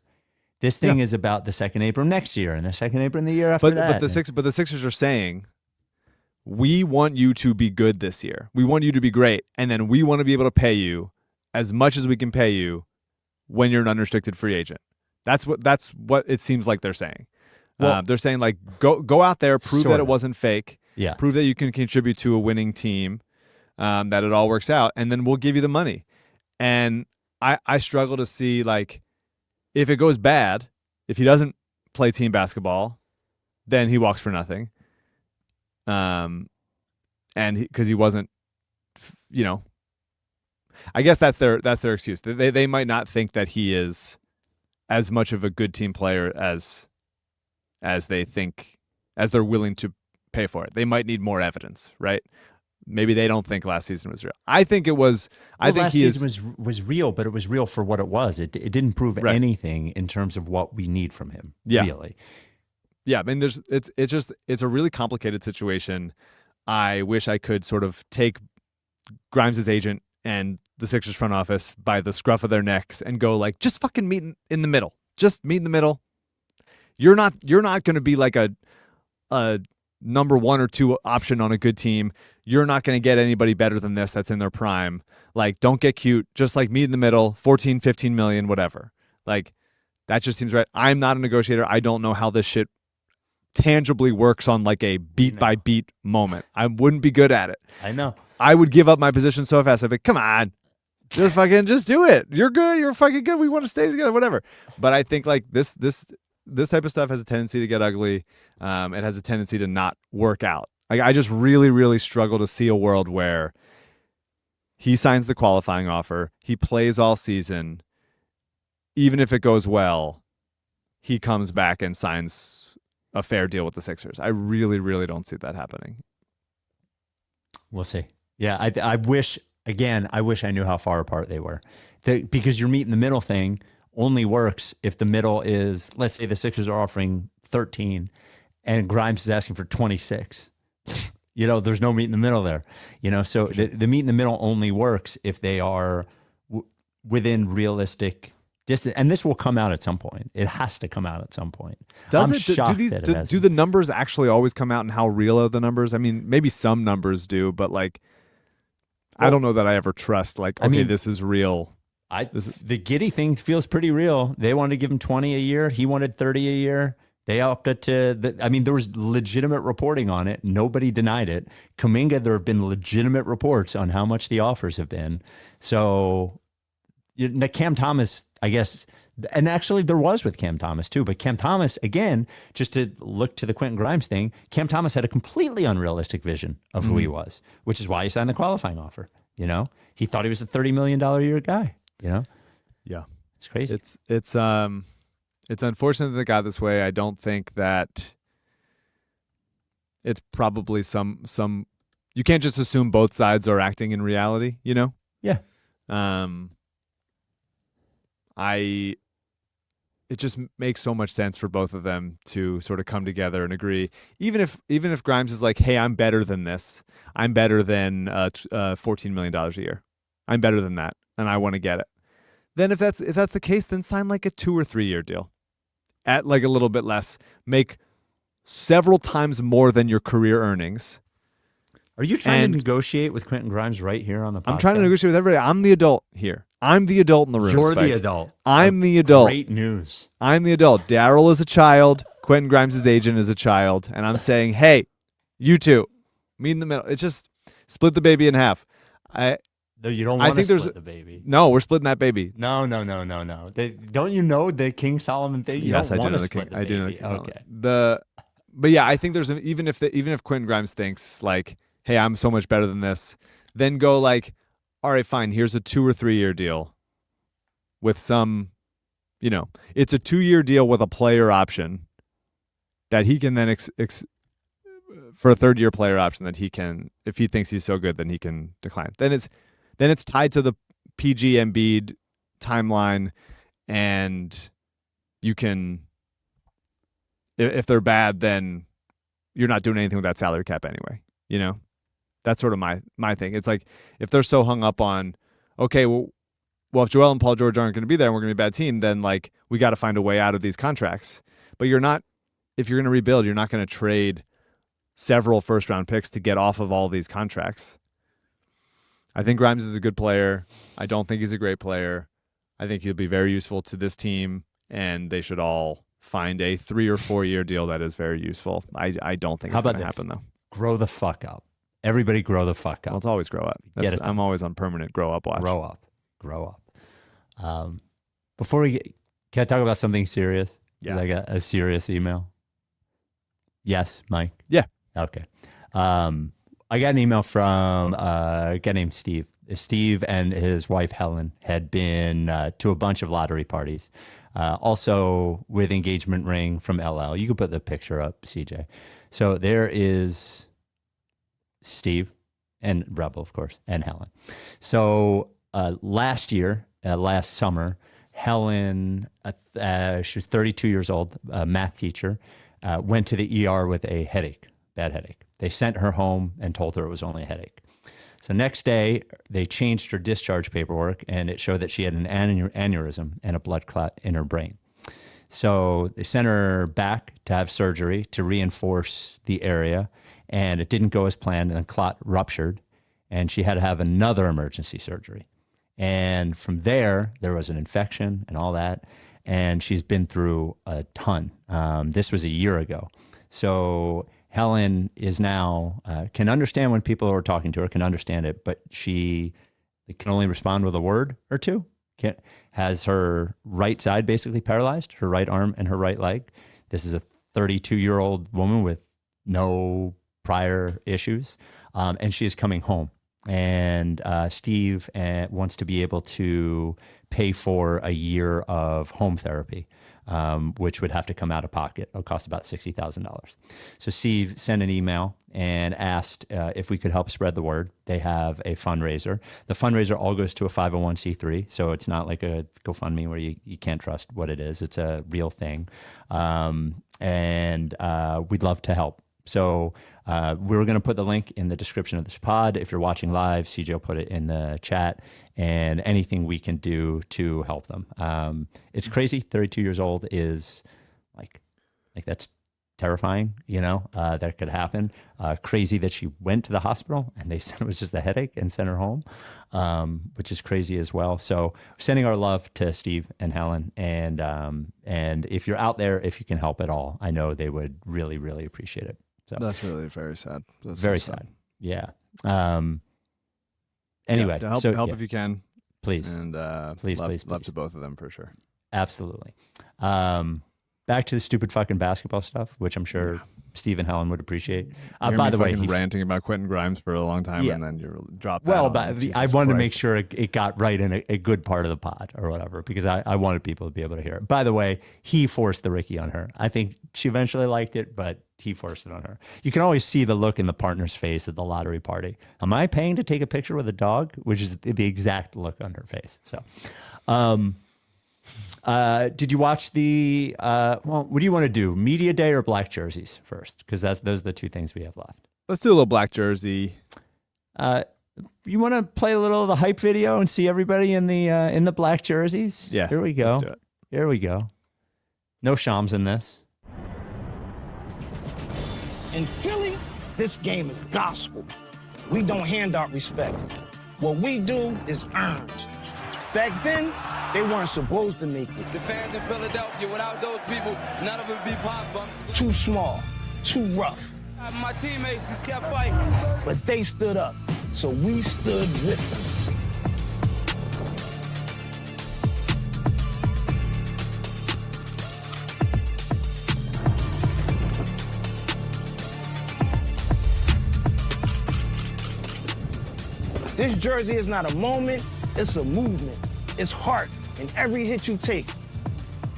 This thing is about the second apron next year and the second apron the year after that. But the Sixers are saying, we want you to be good this year. We want you to be great, and then we want to be able to pay you as much as we can pay you when you're an unrestricted free agent. That's what it seems like they're saying. Well, they're saying like go out there, prove that sort it of. wasn't fake, prove that you can contribute to a winning team, that it all works out, and then we'll give you the money. And I struggle to see like if it goes bad, if he doesn't play team basketball, then he walks for nothing. And because he wasn't, I guess that's their excuse. They might not think that he is as much of a good team player as they think, as they're willing to pay for it. They might need more evidence, right? Maybe they don't think last season was real. I think it was. I think last season was real, but it was real for what it was. It didn't prove anything in terms of what we need from him. Yeah. Really. Yeah, I mean, it's a really complicated situation. I wish I could sort of take Grimes' agent and the Sixers front office by the scruff of their necks and go like, just fucking meet in the middle. Just meet in the middle. You're not going to be like a number 1 or 2 option on a good team. You're not going to get anybody better than this that's in their prime. Like, don't get cute. Just like meet in the middle, 14, 15 million, whatever. Like, that just seems right. I'm not a negotiator. I don't know how this shit tangibly works on like a beat by beat moment. I wouldn't be good at it. I know. I would give up my position so fast. I'd be, come on, just do it. You're good. You're fucking good. We want to stay together, whatever. But I think like this type of stuff has a tendency to get ugly. It has a tendency to not work out. Like, I just really, really struggle to see a world where he signs the qualifying offer, he plays all season, even if it goes well, he comes back and signs a fair deal with the Sixers. I really, really don't see that happening. We'll see. Yeah, I wish I knew how far apart they were. Because your meet in the middle thing only works if the middle is, let's say the Sixers are offering 13 and Grimes is asking for 26. There's no meet in the middle there. So the meet in the middle only works if they are within realistic distance. And this will come out at some point. It has to come out at some point. Do the numbers actually always come out, and how real are the numbers? I mean, maybe some numbers do, but like, I don't know that I ever trust like, okay, this is real. The Giddey thing feels pretty real. They wanted to give him 20 a year. He wanted 30 a year. They upped it to there was legitimate reporting on it. Nobody denied it. Kuminga, there have been legitimate reports on how much the offers have been. So Cam Thomas, I guess, and actually there was with Cam Thomas too, but Cam Thomas, again, just to look to the Quentin Grimes thing, Cam Thomas had a completely unrealistic vision of who he was, which is why he signed the qualifying offer. He thought he was a $30 million a year guy, Yeah. It's crazy. It's unfortunate that it got this way. I don't think that it's probably some you can't just assume both sides are acting in reality, Yeah. It just makes so much sense for both of them to sort of come together and agree. Even if Grimes is like, hey, I'm better than this. I'm better than $14 million a year. I'm better than that, and I want to get it. Then if that's the case, then sign like a 2 or 3 year deal at like a little bit less. Make several times more than your career earnings. Are you trying to negotiate with Quentin Grimes right here on the podcast? I'm trying to negotiate with everybody. I'm the adult here. I'm the adult in the room. You're Spike. the adult. I'm the adult. Great news. I'm the adult. Daryl is a child. Quentin Grimes' agent is a child. And I'm saying, hey, you two, meet in the middle. It's just split the baby in half. No, you don't want to split the baby. No, we're splitting that baby. No. Don't you know the King Solomon thing? Yes, I do know the King. I do know the King Solomon. But yeah, I think there's even if Quentin Grimes thinks like, hey, I'm so much better than this, then go like, all right, fine. Here's a 2 or 3 year deal with some, it's a 2 year deal with a player option that he can then for a third-year player option that he can, if he thinks he's so good, then he can decline. Then it's tied to the PG Embiid timeline, and you can, if they're bad, then you're not doing anything with that salary cap anyway. You know, that's sort of my thing. It's like, if they're so hung up on, okay, well, if Joel and Paul George aren't going to be there and we're going to be a bad team, then like we got to find a way out of these contracts. But you're not, if you're going to rebuild, you're not going to trade several first-round picks to get off of all these contracts. I think Grimes is a good player. I don't think he's a great player. I think he'll be very useful to this team, and they should all find a 3 or 4 year deal that is very useful. I don't think it's going to happen, though. Grow the fuck up. Everybody grow the fuck up. Well, it's always grow up. I'm always on permanent grow up watch. Grow up. Before we get, can I talk about something serious? Yeah. I got a serious email. Yes, Mike? Yeah. Okay. I got an email from a guy named Steve. Steve and his wife, Helen, had been to a bunch of lottery parties. Also with engagement ring from LL. You can put the picture up, CJ. So there is Steve and Rebel, of course, and Helen. So last summer, Helen, she was 32 years old, a math teacher, went to the ER with a headache, bad headache. They sent her home and told her it was only a headache. So next day, they changed her discharge paperwork, and it showed that she had an aneurysm and a blood clot in her brain. So they sent her back to have surgery to reinforce the area, and it didn't go as planned, and the clot ruptured, and she had to have another emergency surgery. And from there was an infection and all that, and she's been through a ton. This was a year ago. So Helen is now, can understand when people are talking to her, can understand it, but she can only respond with a word or two. Has her right side basically paralyzed, her right arm and her right leg. This is a 32-year-old woman with no prior issues, and she is coming home. And Steve wants to be able to pay for a year of home therapy, which would have to come out of pocket. It'll cost about $60,000. So Steve sent an email and asked if we could help spread the word. They have a fundraiser. The fundraiser all goes to a 501c3, so it's not like a GoFundMe where you can't trust what it is. It's a real thing. And we'd love to help. So we're going to put the link in the description of this pod. If you're watching live, CJ will put it in the chat, and anything we can do to help them. It's crazy. 32 years old is like that's terrifying, that could happen. Crazy that she went to the hospital and they said it was just a headache and sent her home, which is crazy as well. So we're sending our love to Steve and Helen. And if you're out there, if you can help at all, I know they would really, really appreciate it. So That's really very sad. That's very so sad. Yeah. Anyway, help if you can, please. And please, love to both of them for sure. Absolutely. Back to the stupid fucking basketball stuff, which I'm sure Steve and Helen would appreciate. By the way, ranting about Quentin Grimes for a long time, and then you drop. Well, but I wanted to make sure it got right in a good part of the pod or whatever, because I wanted people to be able to hear it. By the way, he forced the Ricky on her. I think she eventually liked it, but he forced it on her. You can always see the look in the partner's face at the lottery party. Am I paying to take a picture with a dog? Which is the exact look on her face. So, did you watch the, what do you want to do? Media day or black jerseys first? Because those are the two things we have left. Let's do a little black jersey. You want to play a little of the hype video and see everybody in the black jerseys? Yeah. Here we go. Let's do it. Here we go. No Shams in this. In Philly, this game is gospel. We don't hand out respect. What we do is earned. Back then, they weren't supposed to make it. The fans in Philadelphia, without those people, none of it would be possible. Too small, too rough. My teammates just kept fighting. But they stood up, so we stood with them. This jersey is not a moment, it's a movement. It's heart in every hit you take.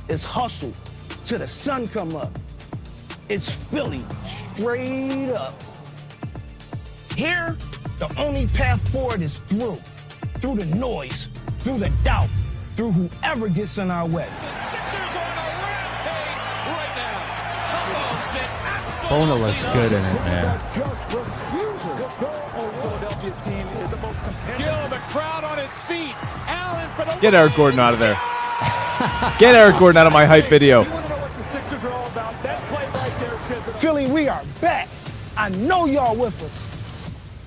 It's hustle till the sun come up. It's Philly, straight up. Here, the only path forward is through the noise, through the doubt, through whoever gets in our way. Bona looks good in it, man. Get Eric Gordon out of there. Get Eric Gordon out of my hype video. Philly, we are back. I know y'all with us.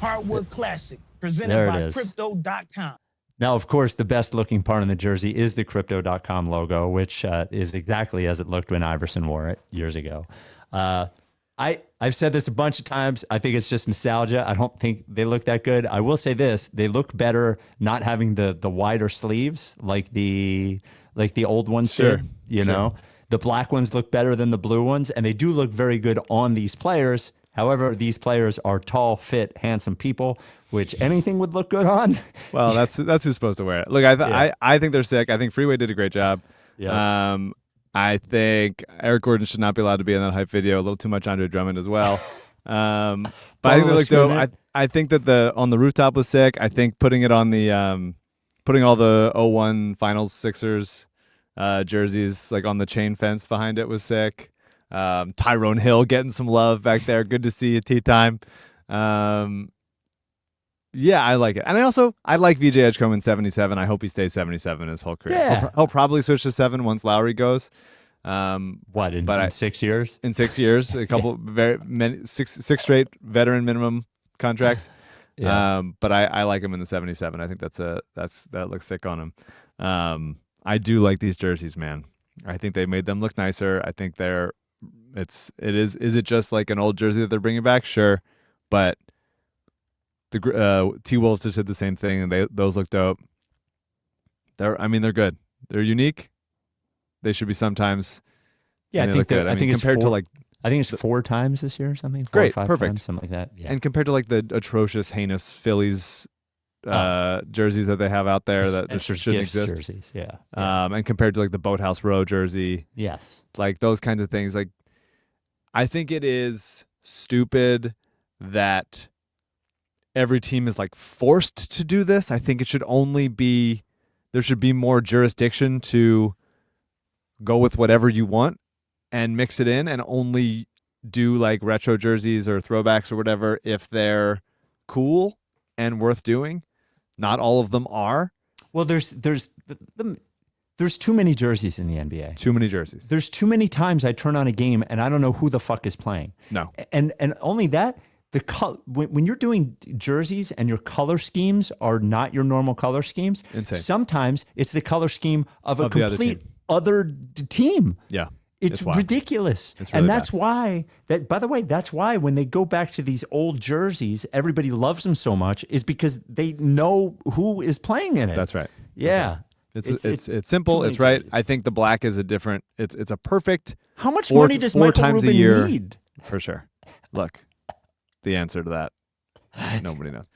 Hardwood Classic, presented There it by is. Crypto.com. Now, of course, the best looking part on the jersey is the Crypto.com logo, which is exactly as it looked when Iverson wore it years ago. I've said this a bunch of times. I think it's just nostalgia. I don't think they look that good. I will say this: they look better not having the wider sleeves like the old ones Sure, did. You know, the black ones look better than the blue ones, and they do look very good on these players. However, these players are tall, fit, handsome people, which anything would look good on. Well, that's who's supposed to wear it. Look, I think they're sick. I think Freeway did a great job. Yeah. I think Eric Gordon should not be allowed to be in that hype video. A little too much Andre Drummond as well. But I think they look dope. I think that the on the rooftop was sick. I think putting it on the putting all the 01 Finals Sixers jerseys like on the chain fence behind it was sick. Tyrone Hill getting some love back there. Good to see you, tea time. Yeah, I like it. And I like VJ Edgecombe in 77. I hope he stays 77 his whole career. Yeah. He'll probably switch to 7 once Lowry goes. What, in 6 years? In 6 years, a couple six straight veteran minimum contracts. Yeah. But I like him in the 77. I think that looks sick on him. I do like these jerseys, man. I think they made them look nicer. I think is it just like an old jersey that they're bringing back? Sure. But the T-Wolves just did the same thing, and those look dope. They're good. They're unique. They should be sometimes. Yeah, I think good. I think compared to like, I think it's 4 times this year or something. 4 Great, or 5 perfect. times, something like that. Yeah. and compared to like the atrocious, heinous Phillies jerseys that they have out there that Spencer's shouldn't Gifts exist. jerseys. Yeah. And compared to like the Boathouse Row jersey, Yes. like those kinds of things. Like, I think it is stupid that every team is like forced to do this. I think it should only be, there should be more jurisdiction to go with whatever you want and mix it in, and only do like retro jerseys or throwbacks or whatever if they're cool and worth doing. Not all of them are. Well, there's too many jerseys in the NBA. Too many jerseys. There's too many times I turn on a game and I don't know who the fuck is playing. No. And only that, when you're doing jerseys and your color schemes are not your normal color schemes, Insane. sometimes it's the color scheme of a Of the other complete team. other team. Yeah. It's wild. ridiculous. It's really and that's bad. why by the way, that's why when they go back to these old jerseys, everybody loves them so much, is because they know who is playing in it. That's right. Yeah. It's simple. too It's many right. jerseys. I think the black is a different. It's a perfect. How much 4 money does 4 Michael times a Rubin year need? for sure. Look, the answer to that, nobody knows.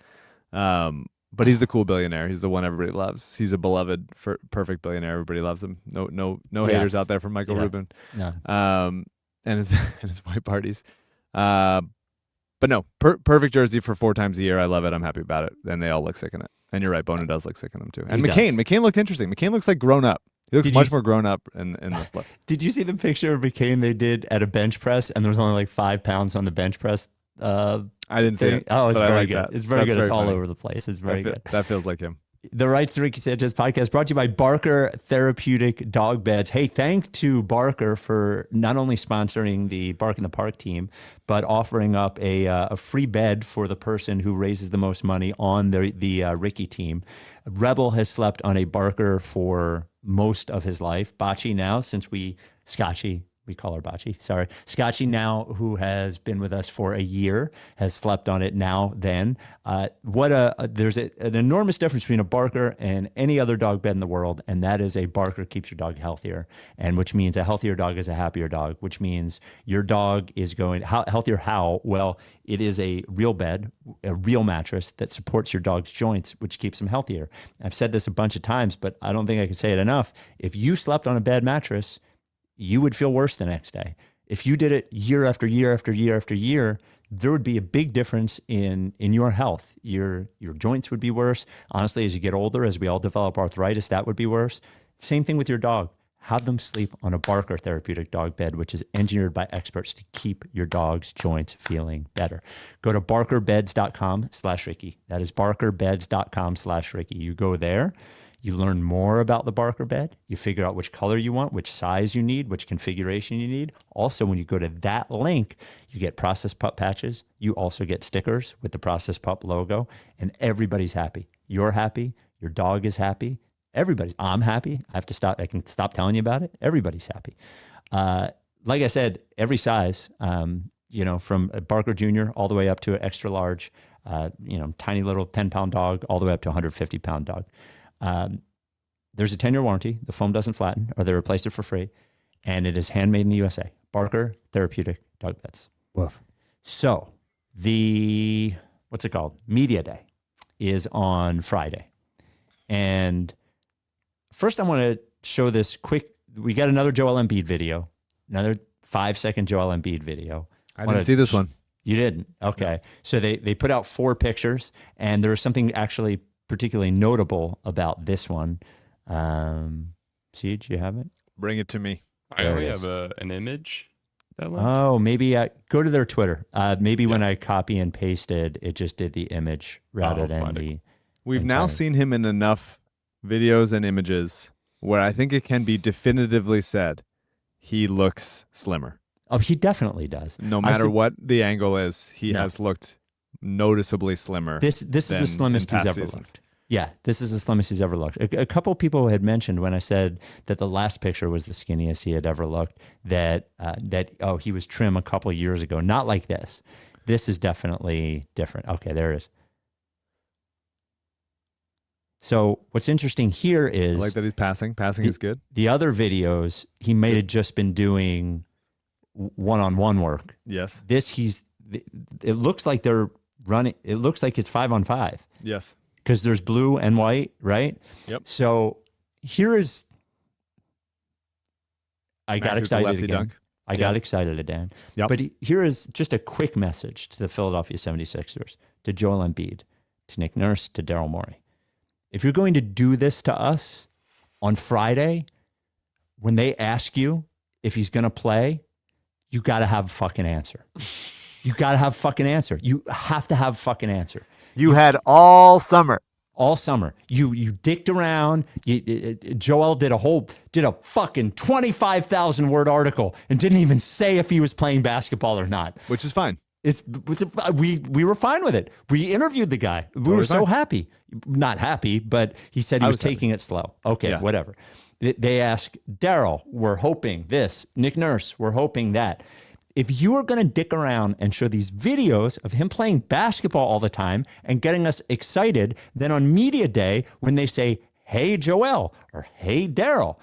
But he's the cool billionaire. He's the one everybody loves. He's a beloved, perfect billionaire. Everybody loves him. No haters out there for Michael Rubin. No. And his white parties. But no, perfect jersey for 4 times a year. I love it. I'm happy about it. And they all look sick in it. And you're right, Bona does look sick in them too. And He does. McCain looked interesting. McCain looks like grown up. He looks Did much you- more grown up in this look. Did you see the picture of McCain they did at a bench press, and there was only like 5 pounds on the bench press? I didn't see thing? it. Oh, it's but I very like good. that. It's very That's good. It's all funny. over the place. It's very good. That feels like him. The Rights to Ricky Sanchez podcast brought to you by Barker Therapeutic Dog Beds. Hey, thank to Barker for not only sponsoring the Bark in the Park team, but offering up a free bed for the person who raises the most money on the Ricky team. Rebel has slept on a Barker for most of his life. Bocce now, Scotchy, we call her Bocce, sorry. Scotchy now, who has been with us for a year, has slept on it now then. There's an enormous difference between a Barker and any other dog bed in the world, and that is a Barker keeps your dog healthier, and which means a healthier dog is a happier dog, which means your dog is going, healthier how? Well, it is a real bed, a real mattress that supports your dog's joints, which keeps them healthier. I've said this a bunch of times, but I don't think I can say it enough. If you slept on a bad mattress, you would feel worse the next day. If you did it year after year after year after year, there would be a big difference in your health. Your joints would be worse. Honestly, as you get older, as we all develop arthritis, that would be worse. Same thing with your dog. Have them sleep on a Barker therapeutic dog bed, which is engineered by experts to keep your dog's joints feeling better. Go to barkerbeds.com/Ricky. That is barkerbeds.com/Ricky. You go there, you learn more about the Barker bed, you figure out which color you want, which size you need, which configuration you need. Also, when you go to that link, you get Processed Pup patches. You also get stickers with the Processed Pup logo, and everybody's happy. You're happy, your dog is happy. I'm happy. I can stop telling you about it. Everybody's happy. Like I said, every size, from a Barker Jr. all the way up to an extra large, tiny little 10-pound dog, all the way up to a 150-pound dog. There's a 10-year warranty. The foam doesn't flatten, or they replaced it for free. And it is handmade in the USA. Barker Therapeutic Dog Beds. Woof. So what's it called? Media Day is on Friday. And first, I want to show this quick. We got another Joel Embiid video, another 5-second Joel Embiid video. I didn't see this one. You didn't? Okay. No. So they put out 4 pictures, and there was something actually particularly notable about this one. Siege, you have it? Bring it to me. I only have an image. That one? Oh, maybe go to their Twitter. When I copy and pasted, it just did the image rather than the. We've now seen him in enough videos and images where I think it can be definitively said he looks slimmer. Oh, he definitely does. No matter what the angle is, he has looked noticeably slimmer. This is the slimmest he's ever looked. Yeah, this is the slimmest he's ever looked. A couple people had mentioned when I said that the last picture was the skinniest he had ever looked, that he was trim a couple years ago. Not like this. This is definitely different. Okay, there it is. So what's interesting here is... I like that he's passing. Passing is good. The other videos, he may have just been doing one-on-one work. Yes. It looks like they're running... It looks like it's 5-on-5. Yes. Because there's blue and white, right? Yep. So here is... I got excited again. I got excited again. Yep. But here is just a quick message to the Philadelphia 76ers, to Joel Embiid, to Nick Nurse, to Daryl Morey. If you're going to do this to us on Friday, when they ask you if he's going to play, you got to have a fucking answer. You got to have a fucking answer. You have to have a fucking answer. You had all summer. All summer. You dicked around. Joel did a fucking 25,000 word article and didn't even say if he was playing basketball or not. Which is fine. We were fine with it. We interviewed the guy. We were so happy. Not happy, but he said he was taking it slow. Okay, yeah. Whatever. They ask Daryl, we're hoping this. Nick Nurse, we're hoping that. If you are going to dick around and show these videos of him playing basketball all the time and getting us excited, then on media day, when they say, hey, Joel, or hey, Daryl,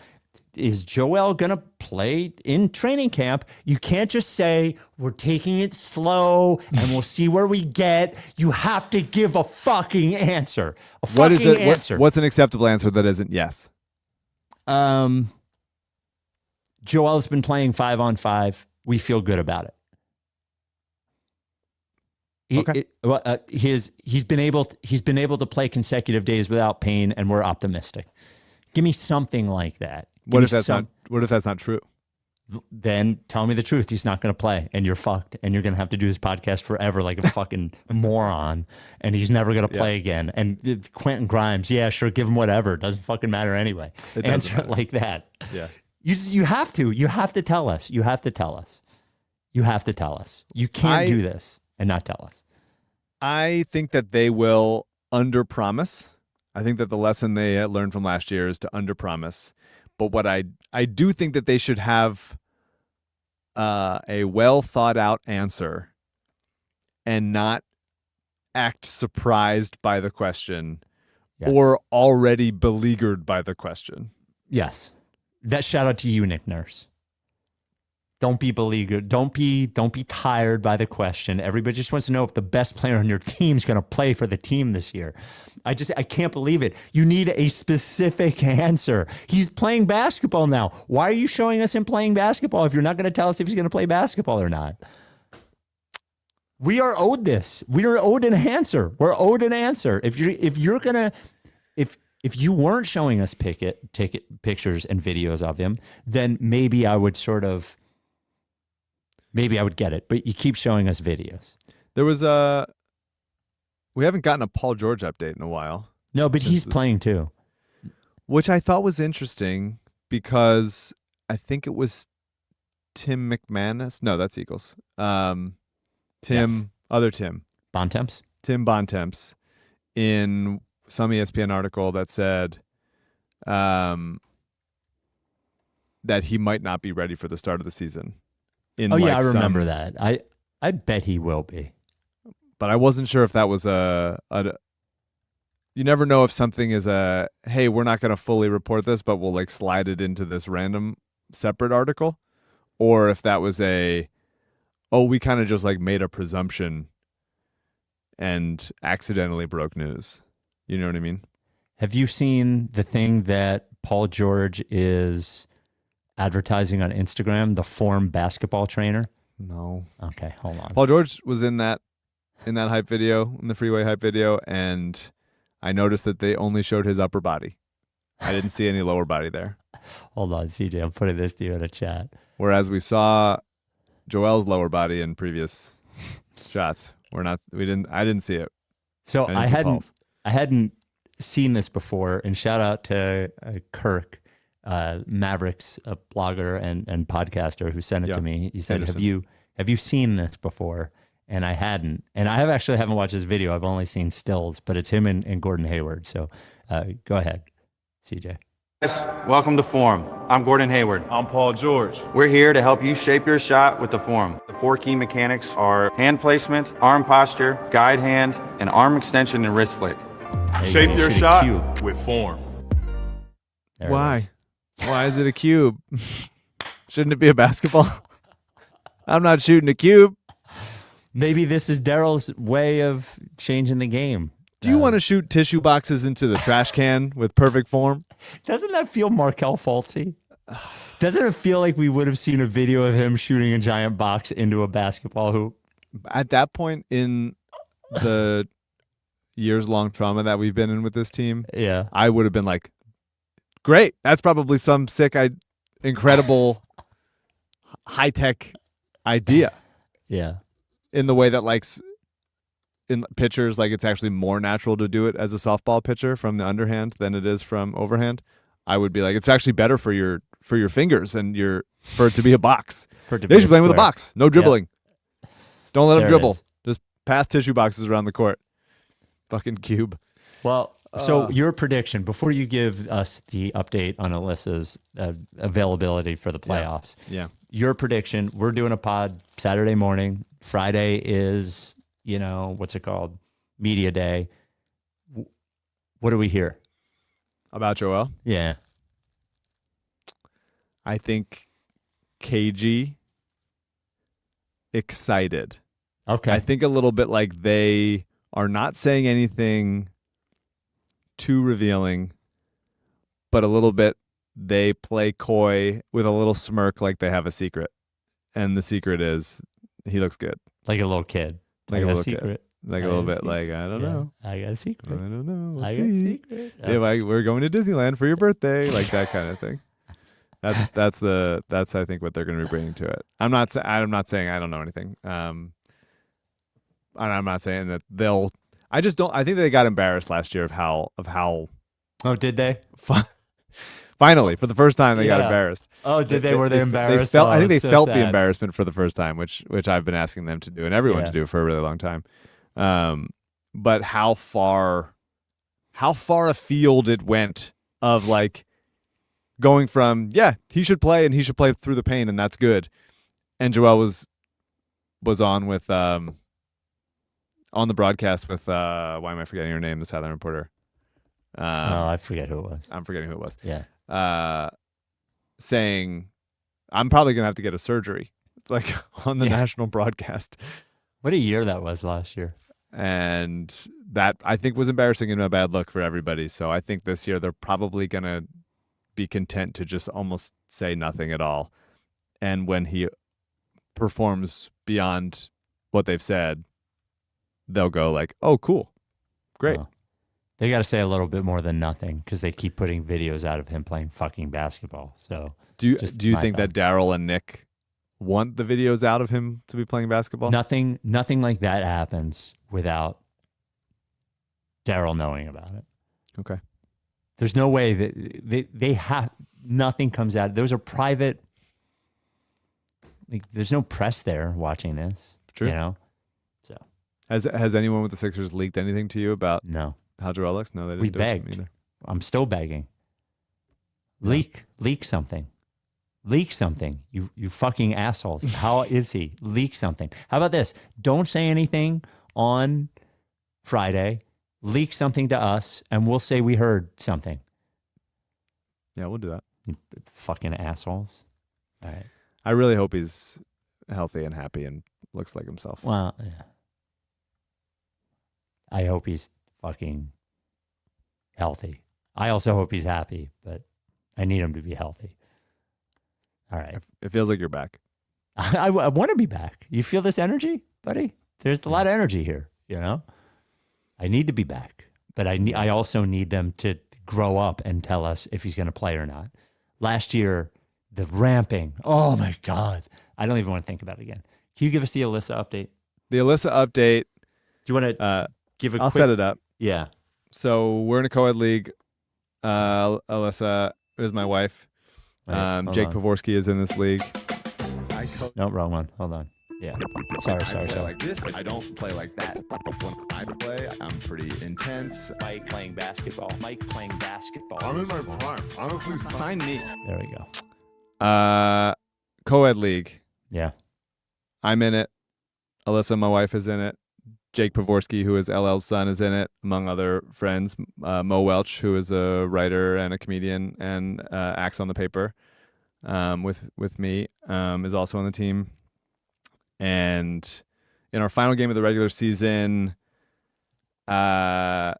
is Joel going to play in training camp? You can't just say, we're taking it slow and we'll see where we get. You have to give a fucking answer. Answer. What's an acceptable answer that isn't yes? Joel's been playing 5-on-5. We feel good about it. Okay. He's been able to play consecutive days without pain, and we're optimistic. Give me something like that. What if that's not true? Then tell me the truth. He's not going to play, and you're fucked, and you're going to have to do this podcast forever like a fucking moron, and he's never going to play again. And Quentin Grimes, yeah, sure, give him whatever. It doesn't fucking matter anyway. Answer it like that. Yeah. You have to tell us. You have to tell us. You can't do this and not tell us. I think that they will underpromise. I think that the lesson they learned from last year is to underpromise. But what I do think that they should have a well thought out answer and not act surprised by the question or already beleaguered by the question. Yes. That shout out to you, Nick Nurse. Don't be beleaguered. Don't be tired by the question. Everybody just wants to know if the best player on your team's going to play for the team this year. I can't believe it. You need a specific answer. He's playing basketball now. Why are you showing us him playing basketball if you're not going to tell us if he's going to play basketball or not? We are owed this. We are owed an answer. We're owed an answer. If you weren't showing us pictures and videos of him, then maybe I would get it. But you keep showing us videos. There was we haven't gotten a Paul George update in a while. No, but he's playing too. Which I thought was interesting because I think it was Tim McManus. No, that's Eagles. Other Tim. Bontemps? Tim Bontemps in some ESPN article that said that he might not be ready for the start of the season. I remember that. I bet he will be. But I wasn't sure if that was you never know if something is hey, we're not going to fully report this, but we'll like slide it into this random separate article, or if that was we kind of just like made a presumption and accidentally broke news. You know what I mean? Have you seen the thing that Paul George is advertising on Instagram, the Form basketball trainer? No. Okay, hold on. Paul George was in that hype video, in the freeway hype video, and I noticed that they only showed his upper body. I didn't see any lower body there. Hold on, CJ, I'm putting this to you in a chat. Whereas we saw Joel's lower body in previous shots. I didn't see it. So I hadn't seen this before, and shout out to Kirk, Mavericks, a blogger and podcaster who sent it to me. He said, Anderson. have you seen this before? And I hadn't. And I haven't watched this video. I've only seen stills, but it's him and Gordon Hayward. So go ahead, CJ. Welcome to Form. I'm Gordon Hayward. I'm Paul George. We're here to help you shape your shot with the Form. The 4 key mechanics are hand placement, arm posture, guide hand, and arm extension and wrist flick. Shape your shot with Form. Why? Why is it a cube? Shouldn't it be a basketball? I'm not shooting a cube. Maybe this is Daryl's way of changing the game. Do you want to shoot tissue boxes into the trash can with perfect form? Doesn't that feel Markelle Fultzy? Doesn't it feel like we would have seen a video of him shooting a giant box into a basketball hoop? At that point in the years-long trauma that we've been in with this team, yeah, I would have been like, great. That's probably some sick, incredible, high-tech idea. Yeah. In the way that, like, in pitchers, like, it's actually more natural to do it as a softball pitcher from the underhand than it is from overhand. I would be like, it's actually better for your fingers and for it to be a box. They should play with a box. No dribbling. Yeah. Don't let them dribble. Just pass tissue boxes around the court. Fucking cube. Well, so your prediction, before you give us the update on Alyssa's availability for the playoffs. Yeah. Your prediction, we're doing a pod Saturday morning. Friday is, what's it called? Media day. What do we hear? About Joel? Yeah. I think KG excited. Okay. I think a little bit like they are not saying anything too revealing, but a little bit they play coy with a little smirk like they have a secret. And the secret is he looks good. Like a little kid. Like a little kid. Like a little bit like, I don't know. I got a secret. I don't know. We'll I see. got a secret. Yeah, we're going to Disneyland for your birthday. Like that kind of thing. That's I think what they're going to be bringing to it. I'm not saying I don't know anything. And I'm not saying that they'll. I just don't. I think they got embarrassed last year of how. Oh, did they? Finally, for the first time, they got embarrassed. Oh, did they? Were they embarrassed? I think they felt sad. the embarrassment for the first time, which I've been asking them to do and everyone to do for a really long time. But how far afield it went of like going from he should play and he should play through the pain and that's good, and Joel was on with on the broadcast with why am I forgetting her name? The Southern reporter. I forget who it was. I'm forgetting who it was. Yeah. Saying, I'm probably gonna have to get a surgery like on the national broadcast. What a year that was last year. And that, I think, was embarrassing and a bad look for everybody. So I think this year they're probably going to be content to just almost say nothing at all. And when he performs beyond what they've said, they'll go like, oh, cool. Great. Well, they got to say a little bit more than nothing because they keep putting videos out of him playing fucking basketball. So do you think that Daryl and Nick want the videos out of him to be playing basketball? Nothing like that happens without Daryl knowing about it. Okay. There's no way that they have, nothing comes out. Those are private. Like, there's no press there watching this. True. You know? So has anyone with the Sixers leaked anything to you about no how Joel looks? No, they didn't. We do it to begged. me either. I'm still begging. Yeah. Leak something. Leak something. You fucking assholes. How is he? Leak something. How about this? Don't say anything on Friday. Leak something to us, and we'll say we heard something. Yeah, we'll do that. You fucking assholes. All right. I really hope he's healthy and happy and looks like himself. Well, yeah. I hope he's fucking healthy. I also hope he's happy, but I need him to be healthy. All right. It feels like you're back. I want to be back. You feel this energy, buddy? There's a lot of energy here, you know? I need to be back, but I also need them to grow up and tell us if he's going to play or not. Last year, the ramping. Oh my God. I don't even want to think about it again. Can you give us the Alyssa update? The Alyssa update. Do you want to give a I'll quick... set it up. Yeah. So we're in a co-ed league. Alyssa is my wife. Wait, Jake on. Pavorsky is in this league. No, wrong one. Hold on. Yeah. Sorry. Like this, I don't play like that. When I play, I'm pretty intense. Mike playing basketball. I'm in my prime. Honestly, Sign me. There we go. Co-ed league. Yeah. I'm in it. Alyssa, my wife, is in it. Jake Pavorsky, who is LL's son, is in it, among other friends. Mo Welch, who is a writer and a comedian and acts on the paper with me, is also on the team. And in our final game of the regular season, some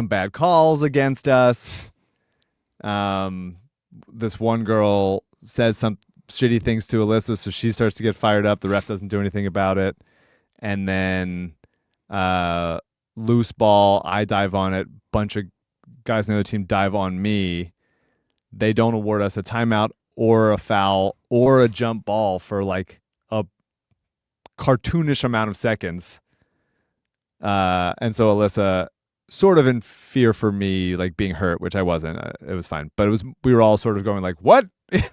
bad calls against us. This one girl says some shitty things to Alyssa, so she starts to get fired up. The ref doesn't do anything about it. And then loose ball, I dive on it. Bunch of guys on the other team dive on me. They don't award us a timeout or a foul or a jump ball for like a cartoonish amount of seconds. And so Alyssa, sort of in fear for me, like being hurt, which I wasn't. It was fine. But we were all sort of going like, what?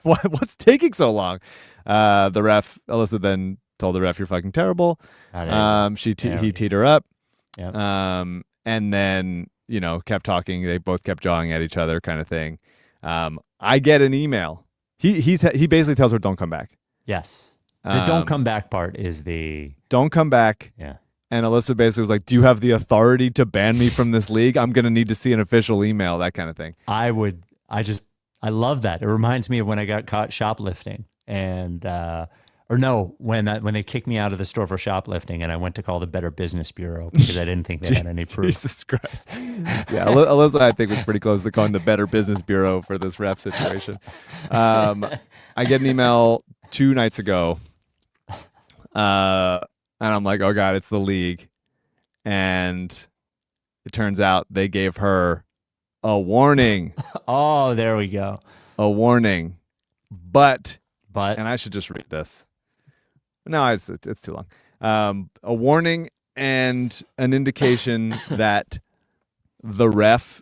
What's taking so long? The ref, Alyssa then told the ref, "You're fucking terrible." He teed her up. Yep. And then, kept talking. They both kept jawing at each other, kind of thing. I get an email. He basically tells her, "Don't come back." Yes. The don't come back part is the... Don't come back. Yeah. And Alyssa basically was like, "Do you have the authority to ban me from this league? I'm going to need to see an official email," that kind of thing. I love that. It reminds me of when I got caught shoplifting and, when they kicked me out of the store for shoplifting and I went to call the Better Business Bureau because I didn't think they had any proof. Jesus Christ. Yeah, Alyssa, I think, was pretty close to calling the Better Business Bureau for this ref situation. I get an email 2 nights ago, and I'm like, oh God, it's the league. And it turns out they gave her a warning. Oh, there we go. A warning. But, and I should just read this. No, it's too long. A warning and an indication that the ref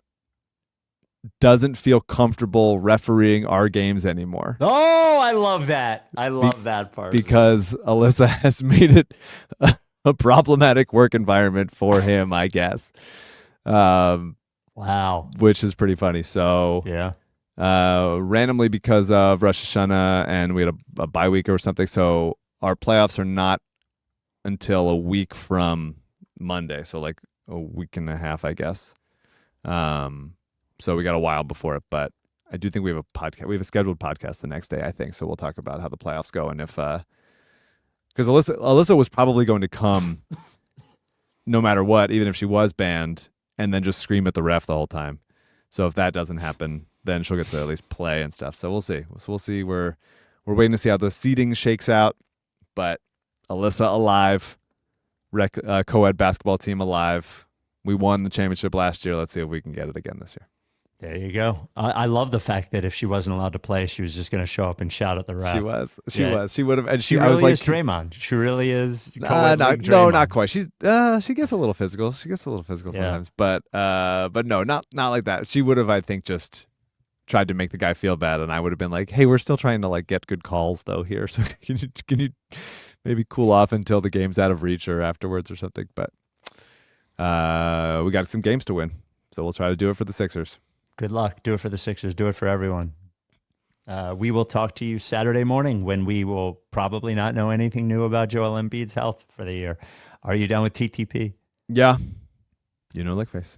doesn't feel comfortable refereeing our games anymore. Oh, I love that. I love that part. Because Alyssa has made it a problematic work environment for him, I guess. Wow. Which is pretty funny. So yeah. Randomly because of Rosh Hashanah and we had a bye week or something. So our playoffs are not until a week from Monday. So like a week and a half, I guess. So we got a while before it, but I do think we have a podcast. We have a scheduled podcast the next day, I think. So we'll talk about how the playoffs go and if because Alyssa was probably going to come no matter what, even if she was banned, and then just scream at the ref the whole time. So if that doesn't happen, then she'll get to at least play and stuff. So we'll see. So we'll see. We're waiting to see how the seeding shakes out. But Alyssa alive, co-ed basketball team alive. We won the championship last year. Let's see if we can get it again this year. There you go. I love the fact that if she wasn't allowed to play, she was just going to show up and shout at the ref. She was. She would have. And she I was really like, is Draymond. She really is. No, not quite. She gets a little physical. She gets a little physical sometimes. But no, not like that. She would have, I think, just tried to make the guy feel bad, and I would have been like, hey, we're still trying to like get good calls though here. So can you maybe cool off until the game's out of reach or afterwards or something? But we got some games to win, so we'll try to do it for the Sixers. Good luck. Do it for the Sixers. Do it for everyone. We will talk to you Saturday morning when we will probably not know anything new about Joel Embiid's health for the year. Are you done with TTP? Yeah. You know, like face.